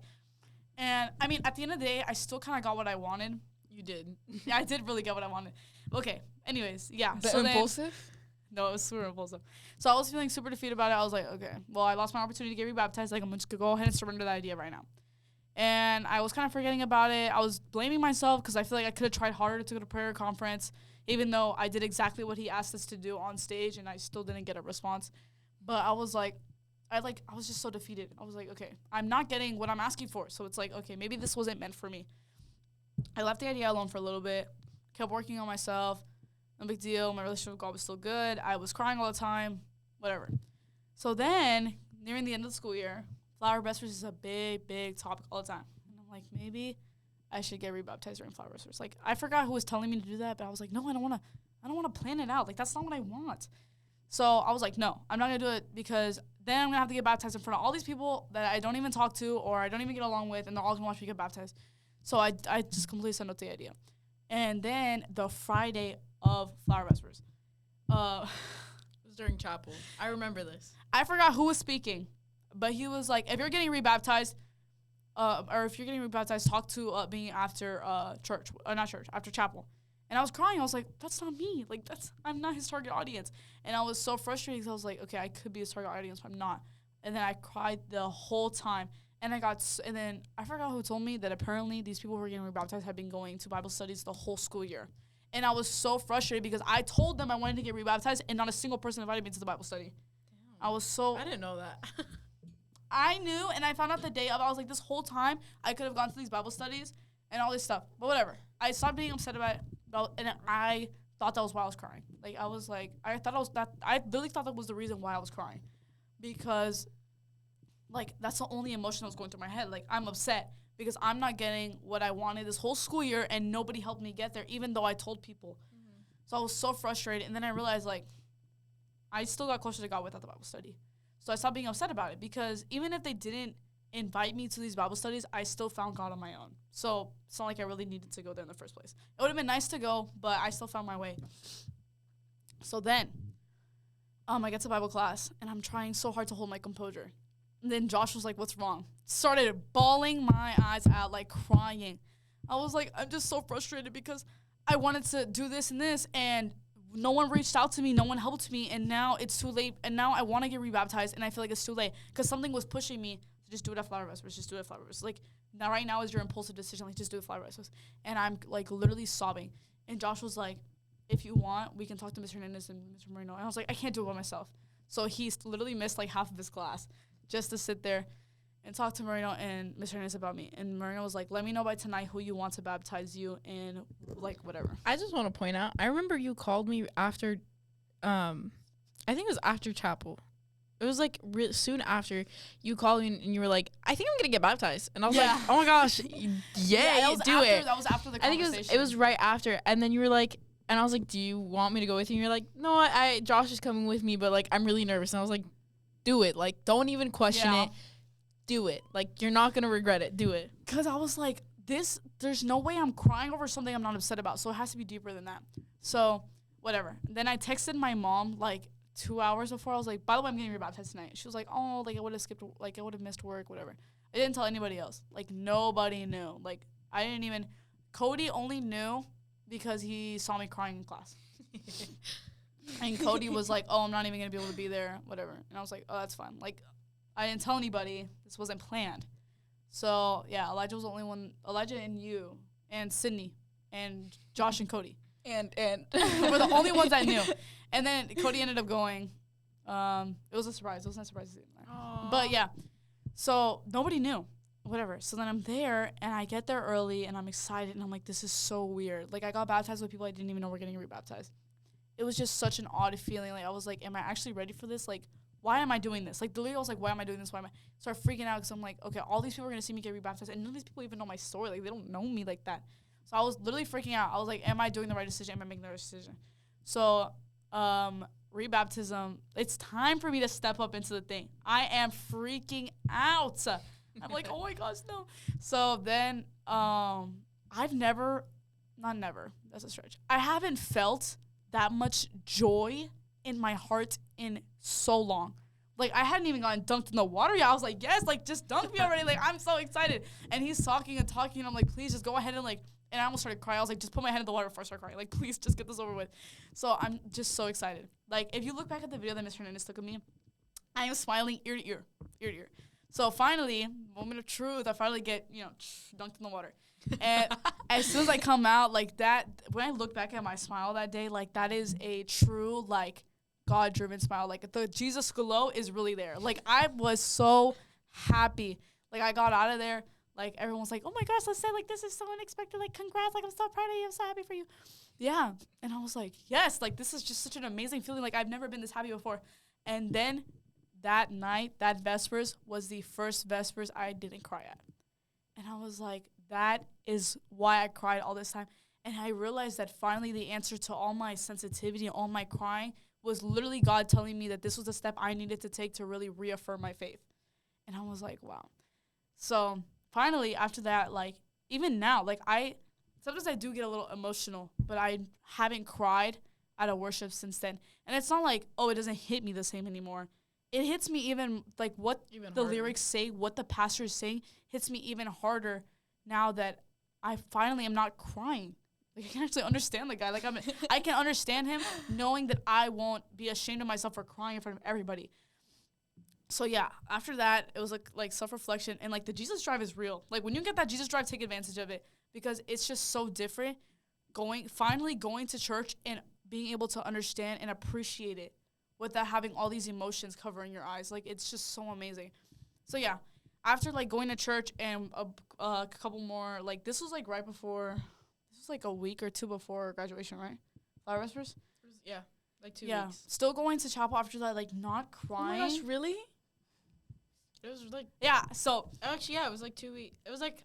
Speaker 1: And, I mean, at the end of the day, I still kind of got what I wanted.
Speaker 2: You did.
Speaker 1: Yeah, I did really get what I wanted. Okay, anyways, yeah.
Speaker 3: But impulsive?
Speaker 1: No, it was super impulsive. So I was feeling super defeated about it. I was like, okay, well, I lost my opportunity to get rebaptized. Like, I'm just going to go ahead and surrender the idea right now. And I was kind of forgetting about it. I was blaming myself because I feel like I could have tried harder to go to prayer conference, even though I did exactly what he asked us to do on stage, and I still didn't get a response. But I was like, I was just so defeated. I was like, okay, I'm not getting what I'm asking for. So it's like, okay, maybe this wasn't meant for me. I left the idea alone for a little bit, kept working on myself. No big deal. My relationship with God was still good. I was crying all the time, whatever. So then, nearing the end of the school year, Flower Fest is a big, big topic all the time. And I'm like, maybe I should get rebaptized during Flower Fest. Like, I forgot who was telling me to do that, but I was like, no, I don't want to plan it out. Like, that's not what I want. So I was like, no, I'm not going to do it because then I'm going to have to get baptized in front of all these people that I don't even talk to or I don't even get along with, and they're all going to watch me get baptized. So I just completely sent out the idea. And then the Friday of Flower Vespers.
Speaker 2: It was during chapel. I remember this.
Speaker 1: I forgot who was speaking, but he was like, if you're getting rebaptized, talk to me after after chapel. And I was crying. I was like, that's not me. Like, I'm not his target audience. And I was so frustrated because I was like, okay, I could be his target audience, but I'm not. And then I cried the whole time. And and then I forgot who told me that apparently these people who were getting rebaptized had been going to Bible studies the whole school year. And I was so frustrated because I told them I wanted to get rebaptized and not a single person invited me to the Bible study. Damn.
Speaker 2: I didn't know that.
Speaker 1: I knew, and I found out the day of. I was like, this whole time I could have gone to these Bible studies and all this stuff. But whatever. I stopped being upset about it, and I thought that was why I was crying. Like, I was like, I really thought that was the reason why I was crying. Because, like, that's the only emotion that was going through my head. Like, I'm upset because I'm not getting what I wanted this whole school year, and nobody helped me get there, even though I told people. Mm-hmm. So I was so frustrated, and then I realized, like, I still got closer to God without the Bible study. So I stopped being upset about it because even if they didn't invite me to these Bible studies, I still found God on my own. So it's not like I really needed to go there in the first place. It would have been nice to go, but I still found my way. So then, I get to Bible class, and I'm trying so hard to hold my composure. And then Josh was like, what's wrong? Started bawling my eyes out, like crying. I was like, I'm just so frustrated because I wanted to do this and this, and no one reached out to me, no one helped me, and now it's too late, and now I want to get rebaptized, and I feel like it's too late because something was pushing me to just do it at Flower Vespers, just do it at Flower Vespers. Like, now right now is your impulsive decision, like, just do it at Flower Vespers. And I'm, like, literally sobbing. And Josh was like, if you want, we can talk to Mr. Hernandez and Mr. Moreno. And I was like, I can't do it by myself. So he literally missed, like, half of his class just to sit there and talk to Moreno and Mr. Hernandez about me. And Moreno was like, let me know by tonight who you want to baptize you and, like, whatever.
Speaker 2: I just want to point out, I remember you called me after, I think it was after chapel. It was, like, soon after you called me and you were like, I think I'm going to get baptized. And I was like, oh, my gosh, do it.
Speaker 1: That was after the conversation.
Speaker 2: I think it was right after. And then you were like, and I was like, do you want me to go with you? And you're like, no, Josh is coming with me, but, like, I'm really nervous. And I was like, do it. Like, don't even question it. do it. Like, you're not going to regret it. Do it.
Speaker 1: Because I was like, there's no way I'm crying over something I'm not upset about. So it has to be deeper than that. So, whatever. Then I texted my mom, like, 2 hours before. I was like, by the way, I'm getting rebaptized tonight. She was like, oh, like, I would have missed work, whatever. I didn't tell anybody else. Like, nobody knew. Like, I didn't even, Cody only knew because he saw me crying in class. And Cody was like, oh, I'm not even going to be able to be there, whatever. And I was like, oh, that's fine. Like, I didn't tell anybody. This wasn't planned. So, yeah, Elijah was the only one. Elijah and you and Sydney and Josh and Cody.
Speaker 3: And
Speaker 1: were the only ones I knew. And then Cody ended up going. It was a surprise. It wasn't a surprise to see him there. But, yeah. So, nobody knew. Whatever. So, then I'm there, and I get there early, and I'm excited. And I'm like, this is so weird. Like, I got baptized with people I didn't even know were getting rebaptized. It was just such an odd feeling. Like, I was like, am I actually ready for this? Like, why am I doing this? Like, literally, I was like, why am I doing this? Why am I? Start freaking out because I'm like, okay, all these people are going to see me get rebaptized. And none of these people even know my story. Like, they don't know me like that. So I was literally freaking out. I was like, am I doing the right decision? Am I making the right decision? So, rebaptism, it's time for me to step up into the thing. I am freaking out. I'm like, oh my gosh, no. So then, I've never, not never, that's a stretch. I haven't felt that much joy in my heart in so long. Like, I hadn't even gotten dunked in the water yet. I was like, yes, like, just dunk me already. Like, I'm so excited. And he's talking, and I'm like, please just go ahead and, like, and I almost started crying. I was like, just put my head in the water before I start crying. Like, please just get this over with. So I'm just so excited. Like, if you look back at the video that Miss Hernandez took of me, I am smiling ear to ear, ear to ear. So finally, moment of truth, I finally get, dunked in the water. And as soon as I come out, like, that, when I look back at my smile that day, like, that is a true, like, God-driven smile. Like, the Jesus glow is really there. Like, I was so happy. Like, I got out of there. Like, everyone's like, oh, my gosh, let's say, like, this is so unexpected. Like, congrats. Like, I'm so proud of you. I'm so happy for you. Yeah. And I was like, yes. Like, this is just such an amazing feeling. Like, I've never been this happy before. And then that night, that Vespers was the first Vespers I didn't cry at. And I was like, that is why I cried all this time. And I realized that finally the answer to all my sensitivity and all my crying was literally God telling me that this was the step I needed to take to really reaffirm my faith. And I was like, wow. So finally, after that, like, even now, like, sometimes I do get a little emotional, but I haven't cried at a worship since then. And it's not like, oh, it doesn't hit me the same anymore. It hits me even, like, what even the harder. Lyrics say, what the pastor is saying, hits me even harder now that I finally am not crying. Like, I can actually understand the guy. Like, I can understand him knowing that I won't be ashamed of myself for crying in front of everybody. So, yeah, after that, it was, like self-reflection. And, like, the Jesus drive is real. Like, when you get that Jesus drive, take advantage of it. Because it's just so different finally going to church and being able to understand and appreciate it without having all these emotions covering your eyes. Like, it's just so amazing. So, yeah, after, like, going to church and a couple more, like, this was, like, right before, this was, like, a week or two before graduation, right? Flower Vespers?
Speaker 2: Yeah, like 2
Speaker 1: yeah.
Speaker 2: weeks.
Speaker 1: Still going to chapel after that, like, not crying.
Speaker 3: Oh, my gosh, really?
Speaker 2: It was, like,
Speaker 1: yeah, so.
Speaker 2: Actually, yeah, it was, like, 2 weeks. It was, like,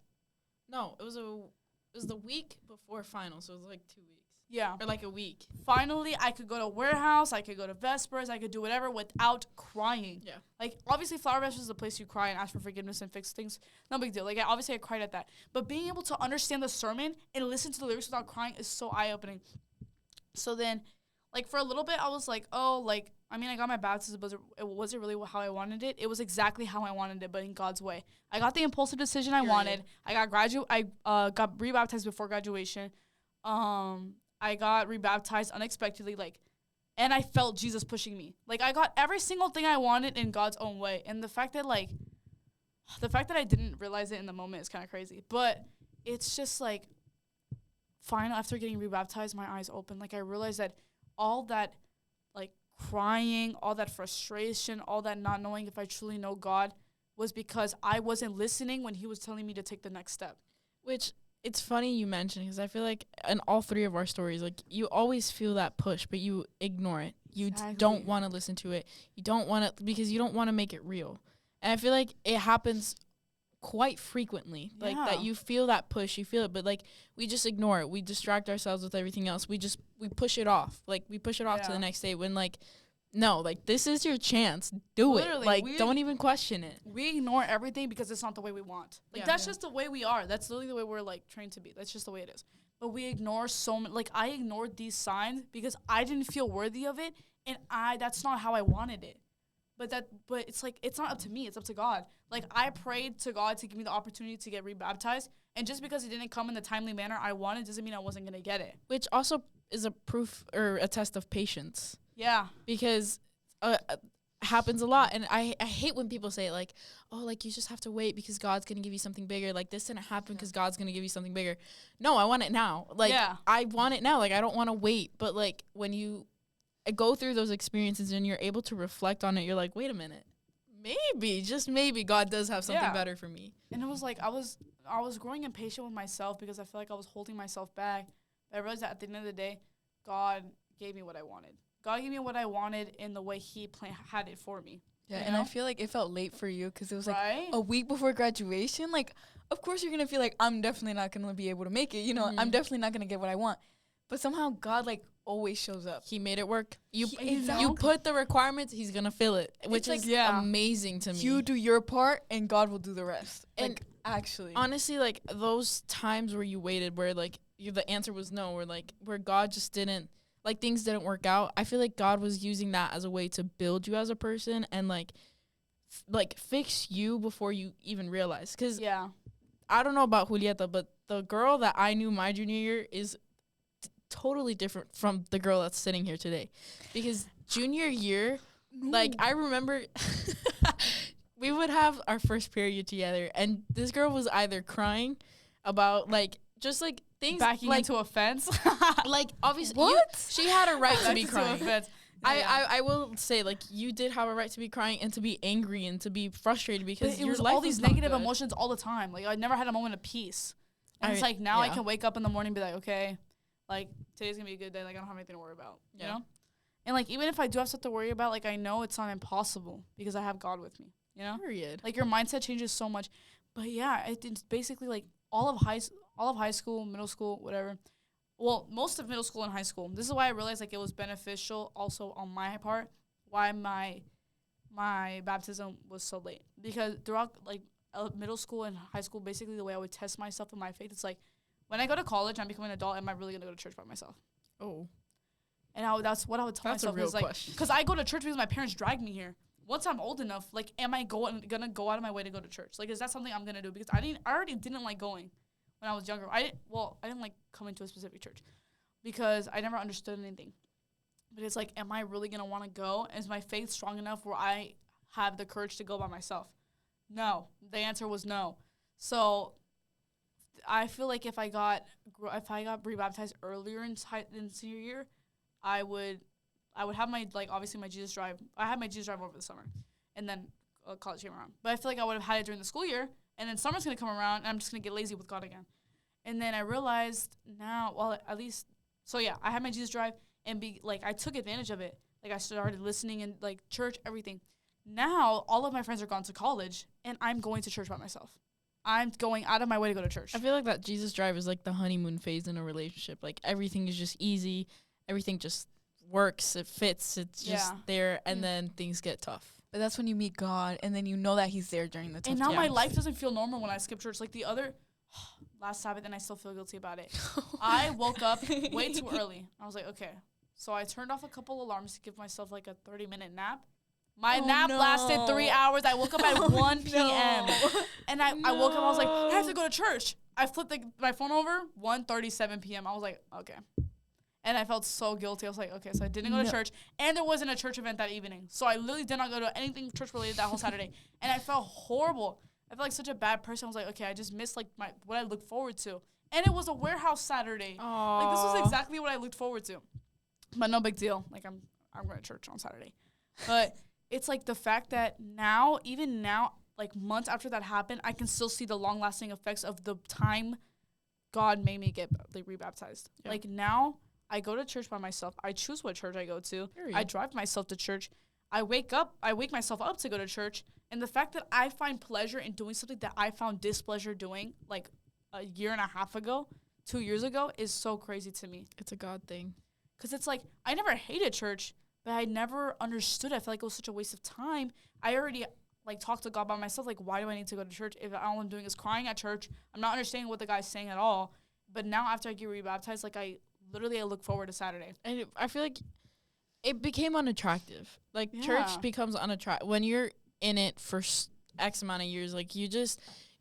Speaker 2: no, it was the week before final, so it was, like, 2 weeks.
Speaker 1: Yeah.
Speaker 2: Or, like, a week.
Speaker 1: Finally, I could go to Warehouse. I could go to Vespers. I could do whatever without crying.
Speaker 2: Yeah.
Speaker 1: Like, obviously, Flower Vespers is a place you cry and ask for forgiveness and fix things. No big deal. Like, obviously, I cried at that. But being able to understand the sermon and listen to the lyrics without crying is so eye-opening. So then, like, for a little bit, I was like, oh, like, I mean, I got my baptism, but was it really how I wanted it? It was exactly how I wanted it, but in God's way. I got the impulsive decision I wanted. I got rebaptized before graduation. I got rebaptized unexpectedly, like, and I felt Jesus pushing me. Like, I got every single thing I wanted in God's own way. And the fact that I didn't realize it in the moment is kind of crazy. But it's just, like, after getting rebaptized, my eyes opened. Like, I realized that all that, like, crying, all that frustration, all that not knowing if I truly know God was because I wasn't listening when he was telling me to take the next step.
Speaker 2: Which, it's funny you mentioned, because I feel like in all three of our stories, like, you always feel that push, but you ignore it. You don't want to listen to it. You don't want to, because you don't want to make it real. And I feel like it happens quite frequently, like, that you feel that push, you feel it, but, like, we just ignore it. We distract ourselves with everything else. We push it off. Like, we push it off to the next day when, like, no, like, this is your chance. Do
Speaker 1: Literally,
Speaker 2: it. Like, don't even question it.
Speaker 1: We ignore everything because it's not the way we want. Like,
Speaker 2: Yeah.
Speaker 1: that's just the way we are. That's literally the way we're, like, trained to be. That's just the way it is. But we ignore so many. Like, I ignored these signs because I didn't feel worthy of it, and that's not how I wanted it. But it's, like, it's not up to me. It's up to God. Like, I prayed to God to give me the opportunity to get rebaptized, and just because it didn't come in the timely manner I wanted doesn't mean I wasn't going to get it.
Speaker 2: Which also is a proof or a test of patience.
Speaker 1: Yeah.
Speaker 2: Because happens a lot. And I hate when people say, like, oh, like, you just have to wait because God's going to give you something bigger. Like, this didn't happen because God's going to give you something bigger. No, I want it now. Like, I want it now. Like, I don't want to wait. But, like, when you go through those experiences and you're able to reflect on it, you're like, wait a minute. Maybe, just maybe, God does have something better for me.
Speaker 1: And it was like I was growing impatient with myself because I feel like I was holding myself back. But I realized that at the end of the day, God gave me what I wanted. God gave me what I wanted in the way He had it for me.
Speaker 3: Yeah, and I feel like it felt late for you because it was like
Speaker 1: right?
Speaker 3: a week before graduation. Like, of course you're going to feel like, I'm definitely not going to be able to make it. You know, I'm definitely not going to get what I want. But somehow God, like, always shows up.
Speaker 2: He made it work. You
Speaker 1: Exactly.
Speaker 2: put the requirements, He's going to fill it, which
Speaker 3: It's
Speaker 2: is
Speaker 3: like,
Speaker 2: amazing to me.
Speaker 3: You do your part, and God will do the rest.
Speaker 2: And
Speaker 3: like, actually.
Speaker 2: honestly, like, those times where you waited, where, like, the answer was no, or, like, where God just didn't, like, things didn't work out, I feel like God was using that as a way to build you as a person and, like, fix you before you even realize. Because I don't know about Julieta, but the girl that I knew my junior year is totally different from the girl that's sitting here today. Because junior year, like, I remember we would have our first period together, and this girl was either crying about, like, just, like, things
Speaker 1: backing
Speaker 2: like,
Speaker 1: into a fence.
Speaker 2: like, obviously, she had a right to be crying. I will say, like, you did have a right to be crying and to be angry and to be frustrated because
Speaker 1: it was all these negative emotions all the time. Like, I never had a moment of peace. And it's like, now I can wake up in the morning and be like, okay, like, today's gonna be a good day. Like, I don't have anything to worry about, you know? And, like, even if I do have stuff to worry about, like, I know it's not impossible because I have God with me, you know?
Speaker 2: Period.
Speaker 1: Like, your mindset changes so much. But, yeah, it's basically, like, all of high school, middle school, whatever. Well, most of middle school and high school. This is why I realized, like, it was beneficial also on my part why my baptism was so late. Because throughout, like, middle school and high school, basically the way I would test myself in my faith, it's like, when I go to college, I'm becoming an adult, am I really going to go to church by myself?
Speaker 2: Oh.
Speaker 1: And that's what I would tell myself.
Speaker 2: That's a real question.
Speaker 1: Because I go to church because my parents drag me here. Once I'm old enough, like, am I going to go out of my way to go to church? Like, is that something I'm going to do? Because I already didn't like going when I was younger. I didn't like coming to a specific church because I never understood anything. But it's like, am I really going to want to go? Is my faith strong enough where I have the courage to go by myself? No. The answer was no. So I feel like if I got rebaptized earlier in senior year, I would have my, like, obviously my Jesus Drive. I had my Jesus Drive over the summer, and then college came around. But I feel like I would have had it during the school year, and then summer's going to come around, and I'm just going to get lazy with God again. And then I realized now, well, at least, so yeah, I had my Jesus Drive, and I took advantage of it. Like, I started listening in, like, church, everything. Now, all of my friends are gone to college, and I'm going to church by myself. I'm going out of my way to go to church.
Speaker 2: I feel like that Jesus Drive is like the honeymoon phase in a relationship. Like, everything is just easy. Everything just works. It fits. It's just there. And then things get tough.
Speaker 3: But that's when you meet God, and then you know that He's there during the tough
Speaker 1: times. And now
Speaker 3: times.
Speaker 1: my life doesn't feel normal when I skip church. Like, the other last Sabbath, and I still feel guilty about it. I woke up way too early. I was like, okay. So I turned off a couple alarms to give myself, like, a 30-minute nap. My nap lasted 3 hours. I woke up at 1 p.m. And I woke up, I was like, I have to go to church. I flipped my phone over, 1:37 p.m. I was like, okay. And I felt so guilty. I was like, okay, so I didn't go to church. And there wasn't a church event that evening. So I literally did not go to anything church-related that whole Saturday. And I felt horrible. I felt like such a bad person. I was like, okay, I just missed, like, what I looked forward to. And it was a warehouse Saturday.
Speaker 2: Aww.
Speaker 1: Like, this was exactly what I looked forward to. But no big deal. Like, I'm going to church on Saturday. But it's like the fact that now, even now, like, months after that happened, I can still see the long-lasting effects of the time God made me get, like, rebaptized. Yeah. Like, now I go to church by myself. I choose what church I go to. I drive myself to church. I wake myself up to go to church. And the fact that I find pleasure in doing something that I found displeasure doing, like, a year and a half ago, 2 years ago, is so crazy to me.
Speaker 2: It's a God thing.
Speaker 1: Because it's like, I never hated church, but I never understood it. I felt like it was such a waste of time. I already like talked to God by myself. Like, why do I need to go to church if all I'm doing is crying at church? I'm not understanding what the guy's saying at all. But now after I get rebaptized, like I look forward to Saturday.
Speaker 2: And I feel like it became unattractive. Like
Speaker 1: Yeah.
Speaker 2: church becomes unattractive when you're in it for X amount of years. Like you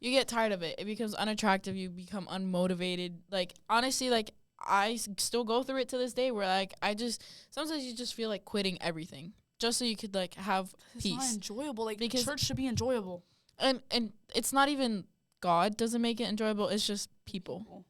Speaker 2: get tired of it. It becomes unattractive. You become unmotivated. Like honestly, like I still go through it to this day where like sometimes you just feel like quitting everything just so you could like have peace.
Speaker 1: It's not enjoyable. Like
Speaker 2: Because
Speaker 1: church should be enjoyable.
Speaker 2: And it's not even God doesn't make it enjoyable. It's just people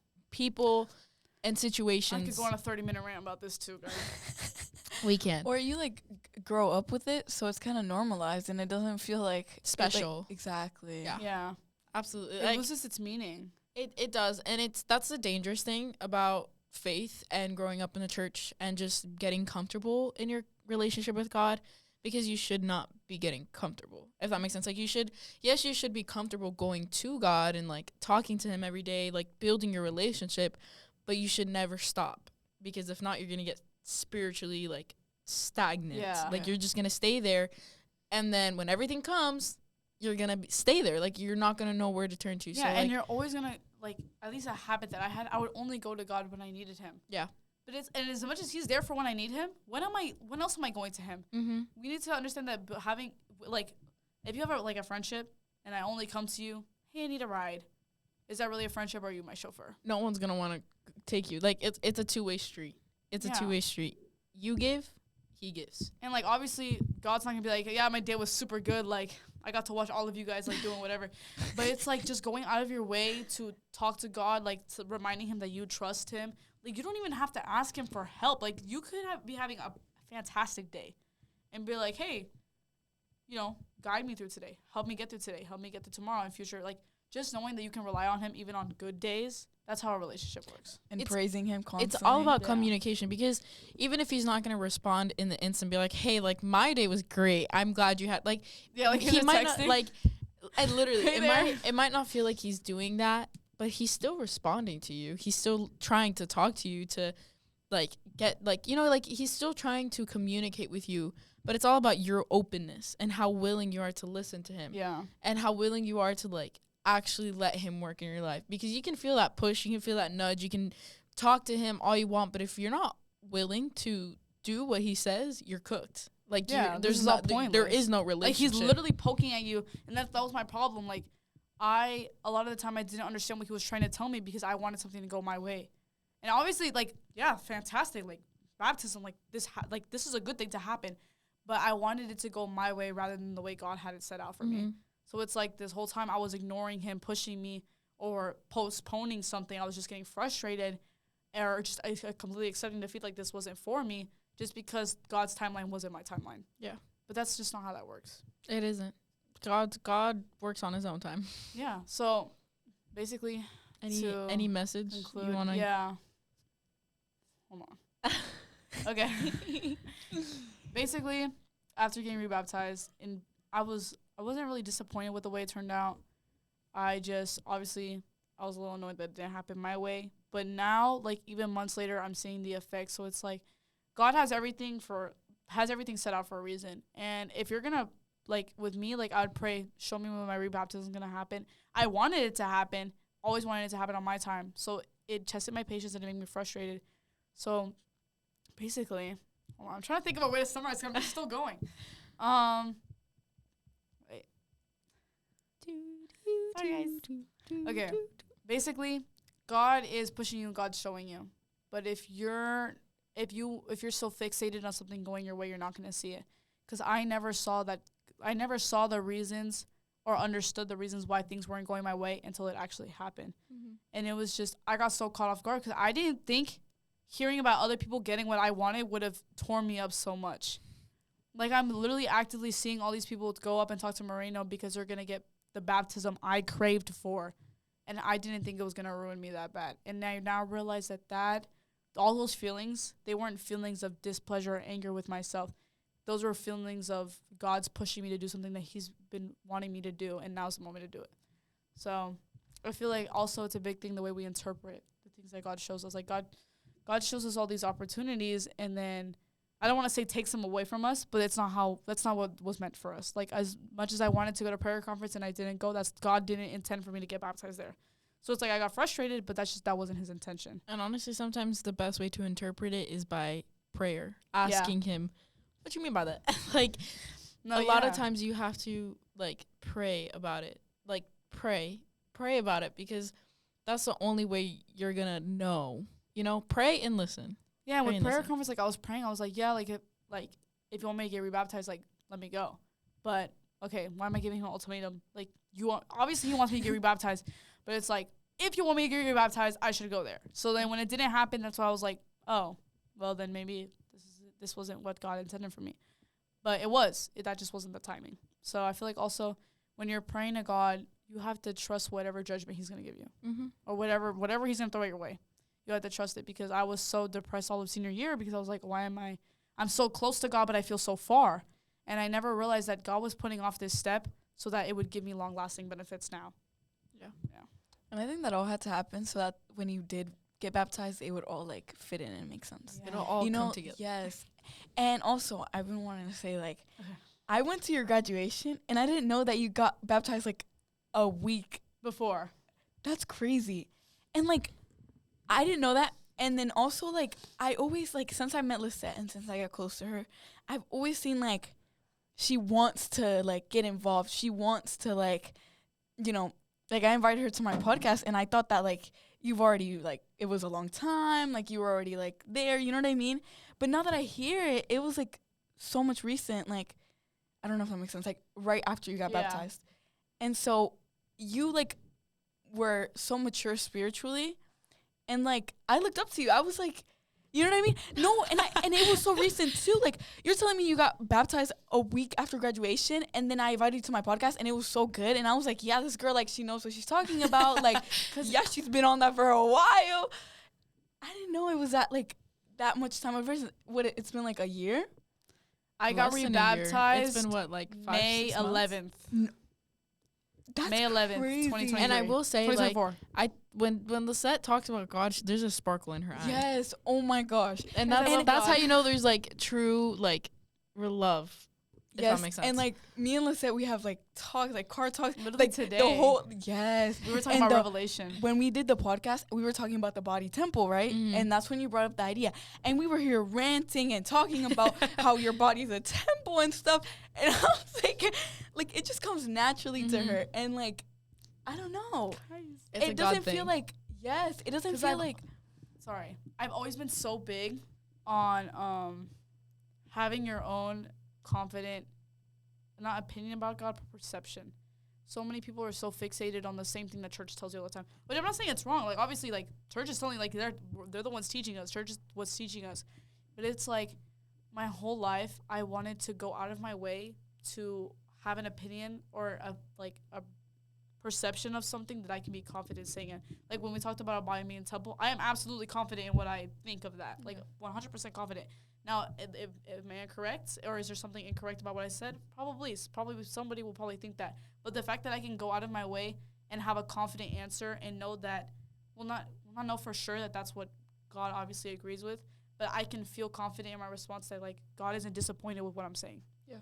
Speaker 2: and situations.
Speaker 1: I could go on a 30-minute rant about this too, guys.
Speaker 2: We can.
Speaker 3: Or you like grow up with it, so it's kind of normalized, and it doesn't feel like
Speaker 2: Special.
Speaker 3: Exactly.
Speaker 2: Yeah.
Speaker 1: Yeah.
Speaker 2: Absolutely.
Speaker 1: It
Speaker 2: Like,
Speaker 1: loses its meaning.
Speaker 2: it does. And that's the dangerous thing about faith and growing up in the church and just getting comfortable in your relationship with God, because you should not be getting comfortable, if that makes sense. Like you should be comfortable going to God and like talking to him every day, like building your relationship, but you should never stop, because if not, you're going to get spiritually like stagnant.
Speaker 1: Yeah.
Speaker 2: Like you're just going to stay there. And then when everything comes, you're going to stay there. Like you're not going to know where to turn to.
Speaker 1: Yeah,
Speaker 2: So
Speaker 1: and
Speaker 2: like,
Speaker 1: you're always gonna like at least a habit that I had. I would only go to God when I needed him.
Speaker 2: Yeah.
Speaker 1: But and as much as he's there for when I need him, when else am I going to him?
Speaker 2: mm-hmm.
Speaker 1: We need to understand that having like, if you have a friendship and I only come to you, hey, I need a ride. Is that really a friendship, or are you my chauffeur?
Speaker 2: No one's going to want to take you. Like it's a two-way street. It's a two-way street. You give, he gives.
Speaker 1: And like obviously God's not gonna be like, yeah, my day was super good, like I got to watch all of you guys like doing whatever. But it's like just going out of your way to talk to God, like to reminding him that you trust him. Like you don't even have to ask him for help. Like you could be having a fantastic day and be like, hey, guide me through today. Help me get through today. Help me get through tomorrow and future. Like just knowing that you can rely on him even on good days. That's how a relationship works.
Speaker 3: And praising him constantly.
Speaker 2: It's all about communication, because even if he's not going to respond in the instant, be like, hey, like my day was great. I'm glad you had like,
Speaker 1: like
Speaker 2: he might
Speaker 1: texting.
Speaker 2: not like, and literally
Speaker 1: Hey
Speaker 2: it might not feel like he's doing that, but he's still responding to you. He's still trying to talk to you to like get like, like he's still trying to communicate with you, but it's all about your openness and how willing you are to listen to him.
Speaker 1: Yeah.
Speaker 2: And how willing you are to like actually let him work in your life, because you can feel that push, you can feel that nudge, you can talk to him all you want, but if you're not willing to do what he says, you're cooked. Like there's no point. There is no relationship.
Speaker 1: Like he's literally poking at you, and that was my problem. Like a lot of the time I didn't understand what he was trying to tell me because I wanted something to go my way, and obviously like fantastic, like baptism, like this is a good thing to happen, but I wanted it to go my way rather than the way God had it set out for me. So it's like this whole time I was ignoring him, pushing me, or postponing something. I was just getting frustrated, or just completely accepting defeat, like this wasn't for me, just because God's timeline wasn't my timeline.
Speaker 2: Yeah.
Speaker 1: But that's just not how that works.
Speaker 2: It isn't. God works on his own time.
Speaker 1: Yeah. So basically,
Speaker 2: any message
Speaker 1: conclude,
Speaker 2: you want to?
Speaker 1: Yeah. Hold on. Okay. Basically, after getting rebaptized, I wasn't really disappointed with the way it turned out. I was a little annoyed that it didn't happen my way. But now, like even months later, I'm seeing the effects. So it's like God has everything set out for a reason. And if you're gonna like with me, like I would pray, show me when my rebaptism is gonna happen. I wanted it to happen, always wanted it to happen on my time. So it tested my patience and it made me frustrated. So basically, hold on, I'm trying to think of a way to summarize. I'm still going. Wait. Sorry, guys. Okay. Basically, God is pushing you and God's showing you. But if you're so fixated on something going your way, you're not going to see it. Because I never saw the reasons or understood the reasons why things weren't going my way until it actually happened. Mm-hmm. And it was just, I got so caught off guard because I didn't think hearing about other people getting what I wanted would have torn me up so much. Like, I'm literally actively seeing all these people go up and talk to Moreno because they're going to get the baptism I craved for. And I didn't think it was going to ruin me that bad. And I now realize that all those feelings, they weren't feelings of displeasure or anger with myself. Those were feelings of God's pushing me to do something that he's been wanting me to do, and now's the moment to do it. So I feel like also it's a big thing the way we interpret the things that God shows us. Like God shows us all these opportunities, and then I don't want to say takes him away from us, but that's not what was meant for us. Like, as much as I wanted to go to prayer conference and I didn't go, God didn't intend for me to get baptized there. So it's like I got frustrated, but that wasn't his intention.
Speaker 2: And honestly, sometimes the best way to interpret it is by prayer, asking him, what do you mean by that? Like, a lot of times you have to, like, pray about it. Like, pray about it, because that's the only way you're going to know. You know, pray and listen.
Speaker 1: Yeah, with prayer conference, like, I was praying. I was like, yeah, if you want me to get rebaptized, like, let me go. But, okay, why am I giving him an ultimatum? Like, obviously he wants me to get rebaptized, but it's like, if you want me to get rebaptized, I should go there. So then when it didn't happen, that's why I was like, oh, well, then maybe this wasn't what God intended for me. But it was. That just wasn't the timing. So I feel like also when you're praying to God, you have to trust whatever judgment he's going to give you. Mm-hmm. Or whatever he's going to throw your way. You have to trust it, because I was so depressed all of senior year, because I was like, I'm so close to God, but I feel so far. And I never realized that God was putting off this step so that it would give me long-lasting benefits now. Yeah.
Speaker 3: And I think that all had to happen so that when you did get baptized, it would all, like, fit in and make sense.
Speaker 2: Yeah. It'll all come together.
Speaker 3: Yes. And also, I've been wanting to say, like, I went to your graduation, and I didn't know that you got baptized, like, a week
Speaker 1: before.
Speaker 3: That's crazy. And, like, I didn't know that. And then also, like, I always, like, since I met Lissette and since I got close to her, I've always seen, like, she wants to, like, get involved. She wants to, like, you know, like, I invited her to my podcast, and I thought that, like, you've already, like, it was a long time. Like, you were already, like, there. You know what I mean? But now that I hear it, it was, like, so much recent. Like, I don't know if that makes sense. Like, right after you got baptized. And so you, like, were so mature spiritually. And, like, I looked up to you. I was like, you know what I mean? No, and it was so recent, too. Like, you're telling me you got baptized a week after graduation, and then I invited you to my podcast, and it was so good. And I was like, yeah, this girl, like, she knows what she's talking about. Like, because, yeah, she's been on that for a while. I didn't know it was that much time. It's been, like, a year?
Speaker 1: I got rebaptized.
Speaker 2: It's been, what, like 5,
Speaker 1: May 11th.
Speaker 3: That's
Speaker 1: May 11th,
Speaker 3: crazy.
Speaker 1: 2023.
Speaker 2: And I will say, like, when Lissette talks about God, there's a sparkle in her eye.
Speaker 3: Yes. Oh my gosh.
Speaker 2: And that's how you know there's, like, true, like, real love. If that makes sense.
Speaker 3: And, like, me and Lissette, we have, like, talks, like, car talks.
Speaker 1: Literally
Speaker 3: like,
Speaker 1: today.
Speaker 3: The whole, yes.
Speaker 1: We were talking about Revelation.
Speaker 3: When we did the podcast, we were talking about the body temple, right? Mm-hmm. And that's when you brought up the idea. And we were here ranting and talking about how your body's a temple and stuff. And I was like, it just comes naturally to her. And, like, I don't know.
Speaker 2: It doesn't
Speaker 3: feel like, it doesn't feel like.
Speaker 1: Sorry. I've always been so big on having your own confident, not opinion about God, but perception. So many people are so fixated on the same thing that church tells you all the time. But I'm not saying it's wrong. Like, obviously, like, church is telling, like, they're the ones teaching us. Church is what's teaching us. But it's like, my whole life, I wanted to go out of my way to have an opinion or a perception of something that I can be confident saying it. Like, when we talked about a body being temple, I am absolutely confident in what I think of that. Like, 100% confident. Now, am I correct, or is there something incorrect about what I said? Probably. Somebody will probably think that. But the fact that I can go out of my way and have a confident answer and know that, not know for sure that that's what God obviously agrees with, but I can feel confident in my response that, like, God isn't disappointed with what I'm saying. Yeah.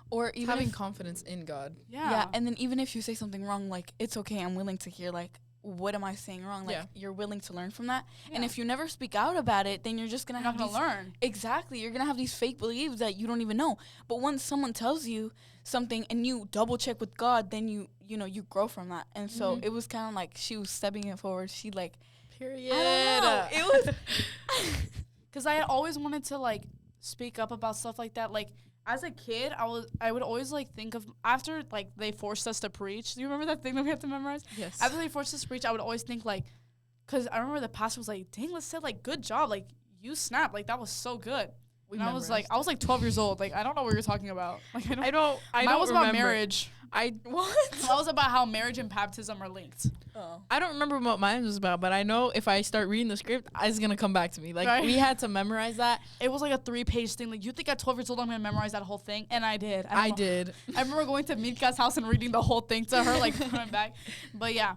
Speaker 3: Or even
Speaker 2: having confidence in God.
Speaker 3: Yeah. And then even if you say something wrong, like, it's okay. I'm willing to hear, like, what am I saying wrong? Like, you're willing to learn from that. Yeah. And if you never speak out about it, then you're just going to have to learn. Exactly. You're going to have these fake beliefs that you don't even know. But once someone tells you something and you double check with God, then you grow from that. And so it was kind of like she was stepping it forward. She, like,
Speaker 2: period.
Speaker 3: I don't know. It was
Speaker 1: because I had always wanted to, like, speak up about stuff like that. Like, as a kid, I would always, like, think of, after, like, they forced us to preach. Do you remember that thing that we had to memorize?
Speaker 2: Yes.
Speaker 1: After they forced us to preach, I would always think, like, because I remember the pastor was like, dang, Lissette, like, good job. Like, you snapped. Like, that was so good. And I was like 12 years old. Like, I don't know what you're talking about. Like, I don't Mine was about marriage.
Speaker 3: What?
Speaker 1: That was about how marriage and baptism are linked.
Speaker 2: Oh. I don't remember what mine was about, but I know if I start reading the script, it's going to come back to me. Like, we had to memorize that.
Speaker 1: It was like a 3-page thing. Like, you think at 12 years old I'm going to memorize that whole thing? And I did.
Speaker 2: I did.
Speaker 1: I remember going to Mika's house and reading the whole thing to her, like, front and back. But, yeah.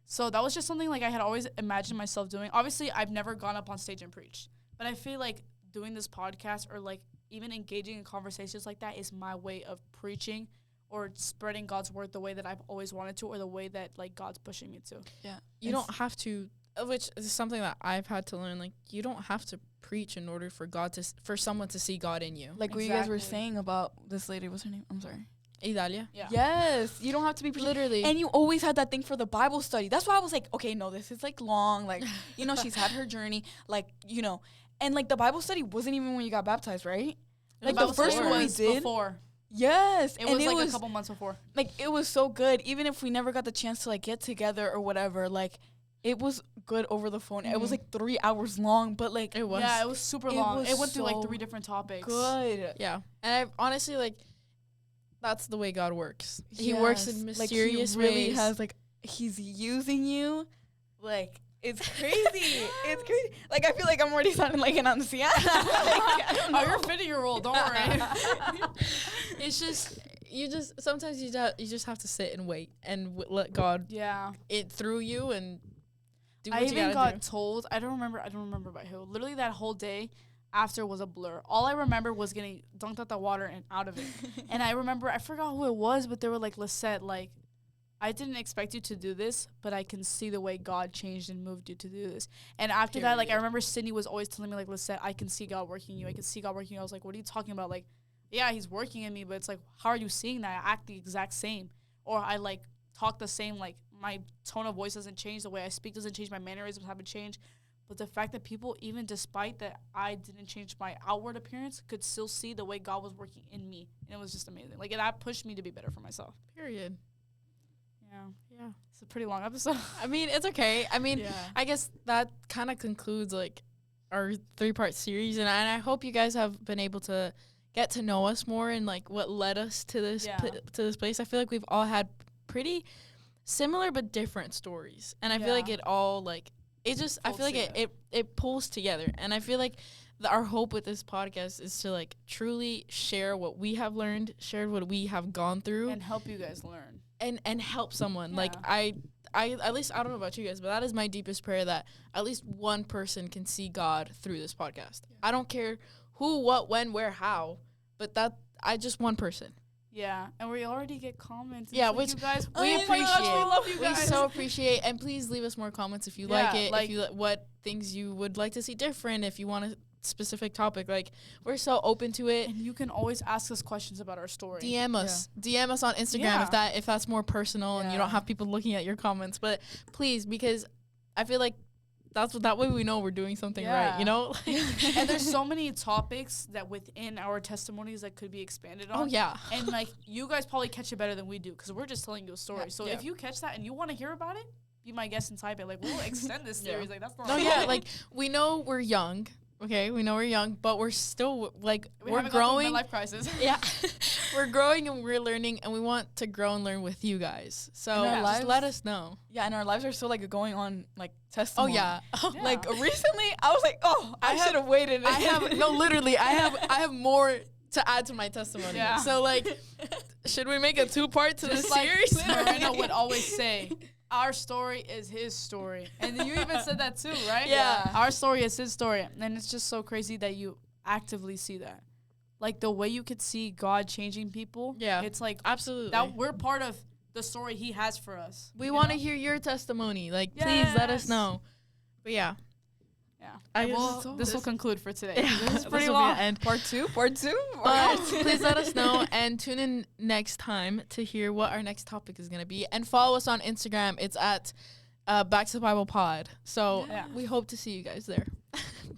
Speaker 1: So that was just something, like, I had always imagined myself doing. Obviously, I've never gone up on stage and preached. But I feel like doing this podcast or like even engaging in conversations like that is my way of preaching or spreading God's word the way that I've always wanted to, or the way that like God's pushing me to.
Speaker 3: Yeah.
Speaker 2: You don't have to, which is something that I've had to learn. Like, you don't have to preach in order for for someone to see God in you.
Speaker 3: Like what you guys were
Speaker 1: Exactly.
Speaker 3: saying about this lady. What's her name? I'm sorry.
Speaker 2: Idalia.
Speaker 1: Yeah.
Speaker 3: Yes. You don't have to be preaching.
Speaker 2: Literally.
Speaker 3: And you always had that thing for the Bible study. That's why I was like, okay, no, this is like long. Like, you know, she's had her journey. Like, you know, and like the Bible study wasn't even when you got baptized, right? Like the
Speaker 1: Bible
Speaker 3: first
Speaker 1: study
Speaker 3: one we
Speaker 1: was
Speaker 3: did.
Speaker 1: before.
Speaker 3: Yes.
Speaker 1: It
Speaker 3: and
Speaker 1: was like a couple months before.
Speaker 3: like it was so good. Even if we never got the chance to like get together or whatever, like it was good over the phone. It was like 3 hours long, but like
Speaker 2: It was.
Speaker 1: Yeah, it was super
Speaker 3: It
Speaker 1: long.
Speaker 3: was
Speaker 1: It went through like
Speaker 3: so
Speaker 1: 3 different topics.
Speaker 3: good.
Speaker 2: Yeah. And I honestly, like, that's the way God works. He works in
Speaker 3: Yes.
Speaker 2: mysterious
Speaker 3: like, he really
Speaker 2: ways.
Speaker 3: has like he's using you. Like it's crazy. It's crazy. Like I feel like I'm already sounding like an anciana.
Speaker 1: Oh, you're fitting your role. Don't worry.
Speaker 2: It's just, sometimes you just have to sit and wait and let God
Speaker 1: Yeah.
Speaker 2: it through you and do what
Speaker 1: I
Speaker 2: you
Speaker 1: even
Speaker 2: gotta
Speaker 1: got
Speaker 2: do.
Speaker 1: told, I don't remember by who. Literally that whole day after was a blur. All I remember was getting dunked out the water and out of it. And I remember, I forgot who it was, but they were like, Lissette, like, I didn't expect you to do this, but I can see the way God changed and moved you to do this. And after that, like, I remember Sydney was always telling me, like, Lissette, I can see God working in you. I can see God working in you. I was like, what are you talking about? Like, yeah, he's working in me, but it's like, how are you seeing that? I act the exact same. Or I, like, talk the same, like, my tone of voice doesn't change. The way I speak doesn't change. My mannerisms haven't changed. But the fact that people, even despite that I didn't change my outward appearance, could still see the way God was working in me. And it was just amazing. Like, that pushed me to be better for myself.
Speaker 2: Period.
Speaker 1: Yeah. It's a pretty long episode.
Speaker 2: I mean, it's okay. I mean,
Speaker 1: Yeah.
Speaker 2: I guess that kind of concludes like our 3-part series, and I hope you guys have been able to get to know us more and like what led us to this
Speaker 1: Yeah.
Speaker 2: to this place. I feel like we've all had pretty similar but different stories, and I feel like
Speaker 1: Yeah.
Speaker 2: it all like it just I
Speaker 1: Pulls
Speaker 2: feel like it pulls together, and I feel like our hope with this podcast is to like truly share what we have learned, share what we have gone through,
Speaker 1: And help you guys learn.
Speaker 2: and help someone. Like
Speaker 1: Yeah.
Speaker 2: I at least I don't know about you guys, but that is my deepest prayer, that at least one person can see God through this podcast. I don't care who, what, when, where, how, but that I just one person.
Speaker 1: Yeah. And we already get comments.
Speaker 2: Yeah,
Speaker 1: It's like,
Speaker 2: which
Speaker 1: you guys,
Speaker 2: we
Speaker 1: oh my gosh,
Speaker 2: appreciate.
Speaker 1: we love you
Speaker 2: We
Speaker 1: guys.
Speaker 2: so appreciate, and please leave us more comments if you
Speaker 1: Yeah,
Speaker 2: like it,
Speaker 1: like-
Speaker 2: if you what things you would like to see different, if you want a specific topic. Like, we're so open to it.
Speaker 1: And you can always ask us questions about our story.
Speaker 2: DM us on Instagram
Speaker 1: Yeah.
Speaker 2: if that's more personal and you don't
Speaker 1: Yeah.
Speaker 2: have people looking at your comments. But please, because I feel like that way we know we're doing something right,
Speaker 1: Yeah.
Speaker 2: you know?
Speaker 1: And there's so many topics that within our testimonies that could be expanded on.
Speaker 2: Oh yeah.
Speaker 1: And like, you guys probably catch it better than we do because we're just telling you a story.
Speaker 2: Yeah.
Speaker 1: So
Speaker 2: Yeah.
Speaker 1: if you catch that and you want to hear about it, be my guest and type it. Like, we'll extend this
Speaker 2: Yeah.
Speaker 1: series. Like, that's not.
Speaker 2: No, yeah, like we know we're young. Okay, we know we're young, but we're still like we're
Speaker 1: haven't gone through
Speaker 2: growing.
Speaker 1: a midlife crisis.
Speaker 2: Yeah, we're growing and we're learning, and we want to grow and learn with you guys. So
Speaker 3: And our
Speaker 2: just
Speaker 3: lives-
Speaker 2: let us know.
Speaker 3: Yeah, and our lives are still like going on like
Speaker 2: Oh
Speaker 3: testimony.
Speaker 2: yeah,
Speaker 1: Yeah.
Speaker 3: Like recently, I was like, oh, I
Speaker 2: have-
Speaker 3: should have waited.
Speaker 2: I have no, literally, I have more to add to my testimony.
Speaker 1: Yeah.
Speaker 2: So like, should we make a 2-part to this
Speaker 1: Just like
Speaker 2: series?
Speaker 1: Moreno would always say, our story is his story. And you even said that too, right?
Speaker 2: Yeah.
Speaker 1: Our story is his story. And it's just so crazy that you actively see that. Like, the way you could see God changing people.
Speaker 2: Yeah.
Speaker 1: It's like,
Speaker 2: Absolutely.
Speaker 1: that we're part of the story he has for us.
Speaker 2: We
Speaker 1: you
Speaker 2: want to
Speaker 1: know?
Speaker 2: hear your testimony. Like, please let us
Speaker 1: Yes.
Speaker 2: know. But yeah.
Speaker 1: Yeah.
Speaker 2: I
Speaker 1: And
Speaker 2: guess
Speaker 1: this will conclude for today.
Speaker 2: Yeah,
Speaker 1: This is
Speaker 2: this
Speaker 1: pretty
Speaker 2: will be
Speaker 1: long.
Speaker 2: the end.
Speaker 3: Part two.
Speaker 2: But please let us know and tune in next time to hear what our next topic is going to be. And follow us on Instagram. It's at Back to the Bible Pod. So
Speaker 1: Yeah.
Speaker 2: we hope to see you guys there.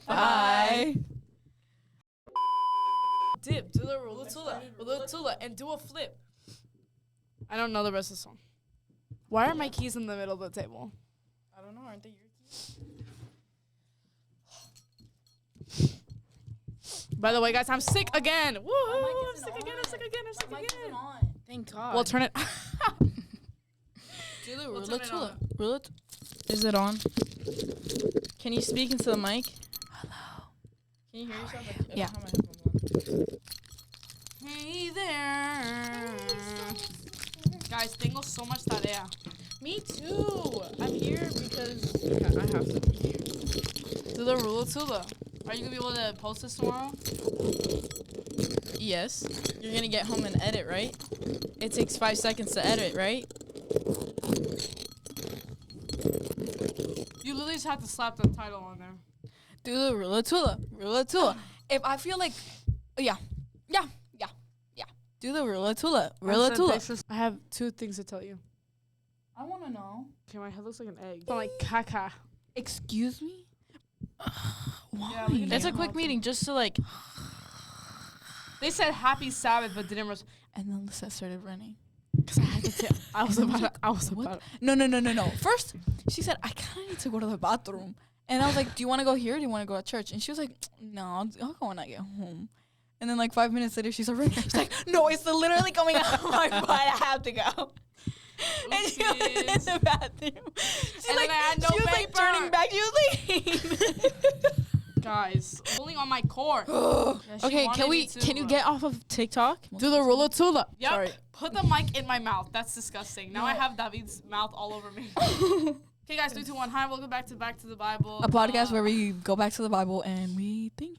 Speaker 3: Bye.
Speaker 1: Dip, do the rulutula, and do a flip. I don't know the rest of the song. Why are my keys in the middle of the table?
Speaker 2: I don't know. Aren't they your keys?
Speaker 1: By the way, guys, I'm sick again. Woo! I'm
Speaker 3: isn't
Speaker 1: sick
Speaker 3: on.
Speaker 1: again. I'm sick again. I'm sick again.
Speaker 2: Thank God.
Speaker 1: We'll turn it.
Speaker 2: do the
Speaker 1: we'll turn it on.
Speaker 2: Is it on? Can you speak into the mic?
Speaker 3: Hello.
Speaker 2: Can you hear yourself? I
Speaker 1: Yeah.
Speaker 2: don't have my headphones on.
Speaker 1: Hey there. Guys, tengo so much tarea.
Speaker 2: Me too. I'm here because I have to be here.
Speaker 1: Do the rulutula. Are you gonna be able to post this tomorrow?
Speaker 2: Yes. You're gonna get home and edit, right? It takes 5 seconds to edit, right?
Speaker 1: You literally just have to slap the title on there.
Speaker 3: Do the Rulatula. If I feel like, yeah. Do the Rulatula.
Speaker 1: I have 2 things to tell you.
Speaker 3: I want to know.
Speaker 1: Okay, my head looks like an egg. I'm like caca.
Speaker 3: Excuse me? Why?
Speaker 1: Yeah, we can
Speaker 2: It's a
Speaker 1: Yeah.
Speaker 2: quick meeting just to like.
Speaker 1: They said happy Sabbath, but didn't.
Speaker 3: And then Lissette started running.
Speaker 1: Because I had to tell. I was
Speaker 3: What?
Speaker 1: about.
Speaker 3: No. First, she said, I kind of need to go to the bathroom. And I was like, do you want to go here or do you want to go to church? And she was like, no, I'll go when I get home. And then like 5 minutes later, she's already, she's like, no, it's literally coming out of my butt. I have to go. And she was in the bathroom. She
Speaker 1: And
Speaker 3: like,
Speaker 1: then I had no
Speaker 3: she was like
Speaker 1: paper.
Speaker 3: turning back. She was like,
Speaker 1: Guys, pulling on my core.
Speaker 3: oh.
Speaker 1: Yeah, she
Speaker 2: Okay,
Speaker 1: wanted me to,
Speaker 2: can you get off of TikTok?
Speaker 3: Do the Rulatula.
Speaker 1: Yep.
Speaker 2: Sorry.
Speaker 1: Put the mic in my mouth. That's disgusting. Now I have David's mouth all over me. Okay, guys, 3, 2, 1. Hi, welcome back to the Bible.
Speaker 3: A podcast where we go back to the Bible and we think.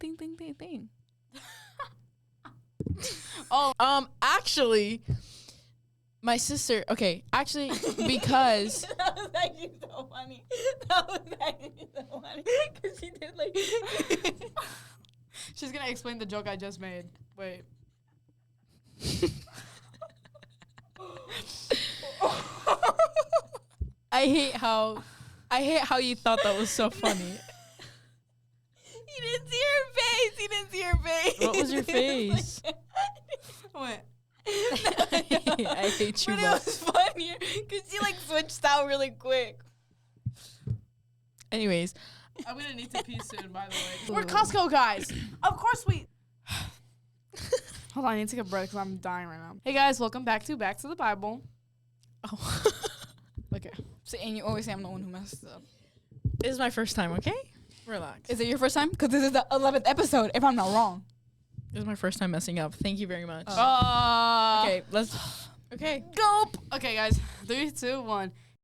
Speaker 2: Actually, my sister. Okay, actually, because
Speaker 3: That was actually so funny. Because she did like.
Speaker 1: She's gonna explain the joke I just made. Wait.
Speaker 2: I hate how you thought that was so funny.
Speaker 3: You didn't see her face.
Speaker 2: What was your face?
Speaker 1: What?
Speaker 2: I hate you.
Speaker 3: But it was funnier because she like switched out really quick.
Speaker 2: Anyways,
Speaker 1: I'm gonna need to pee soon, by the way. We're Costco guys. Of course we. Hold on, I need to take a breath because I'm dying right now. Hey guys, welcome back to the Bible.
Speaker 2: oh,
Speaker 1: Okay.
Speaker 3: So, and you always say I'm the one who messed up.
Speaker 2: this is my first time. Okay, relax.
Speaker 3: Is it your first time? Because this is the 11th episode, if I'm not wrong.
Speaker 2: This is my first time messing up. Thank you very much.
Speaker 1: Okay.
Speaker 2: Okay, let's. Okay.
Speaker 1: Gulp. Okay, guys. 3, 2, 1.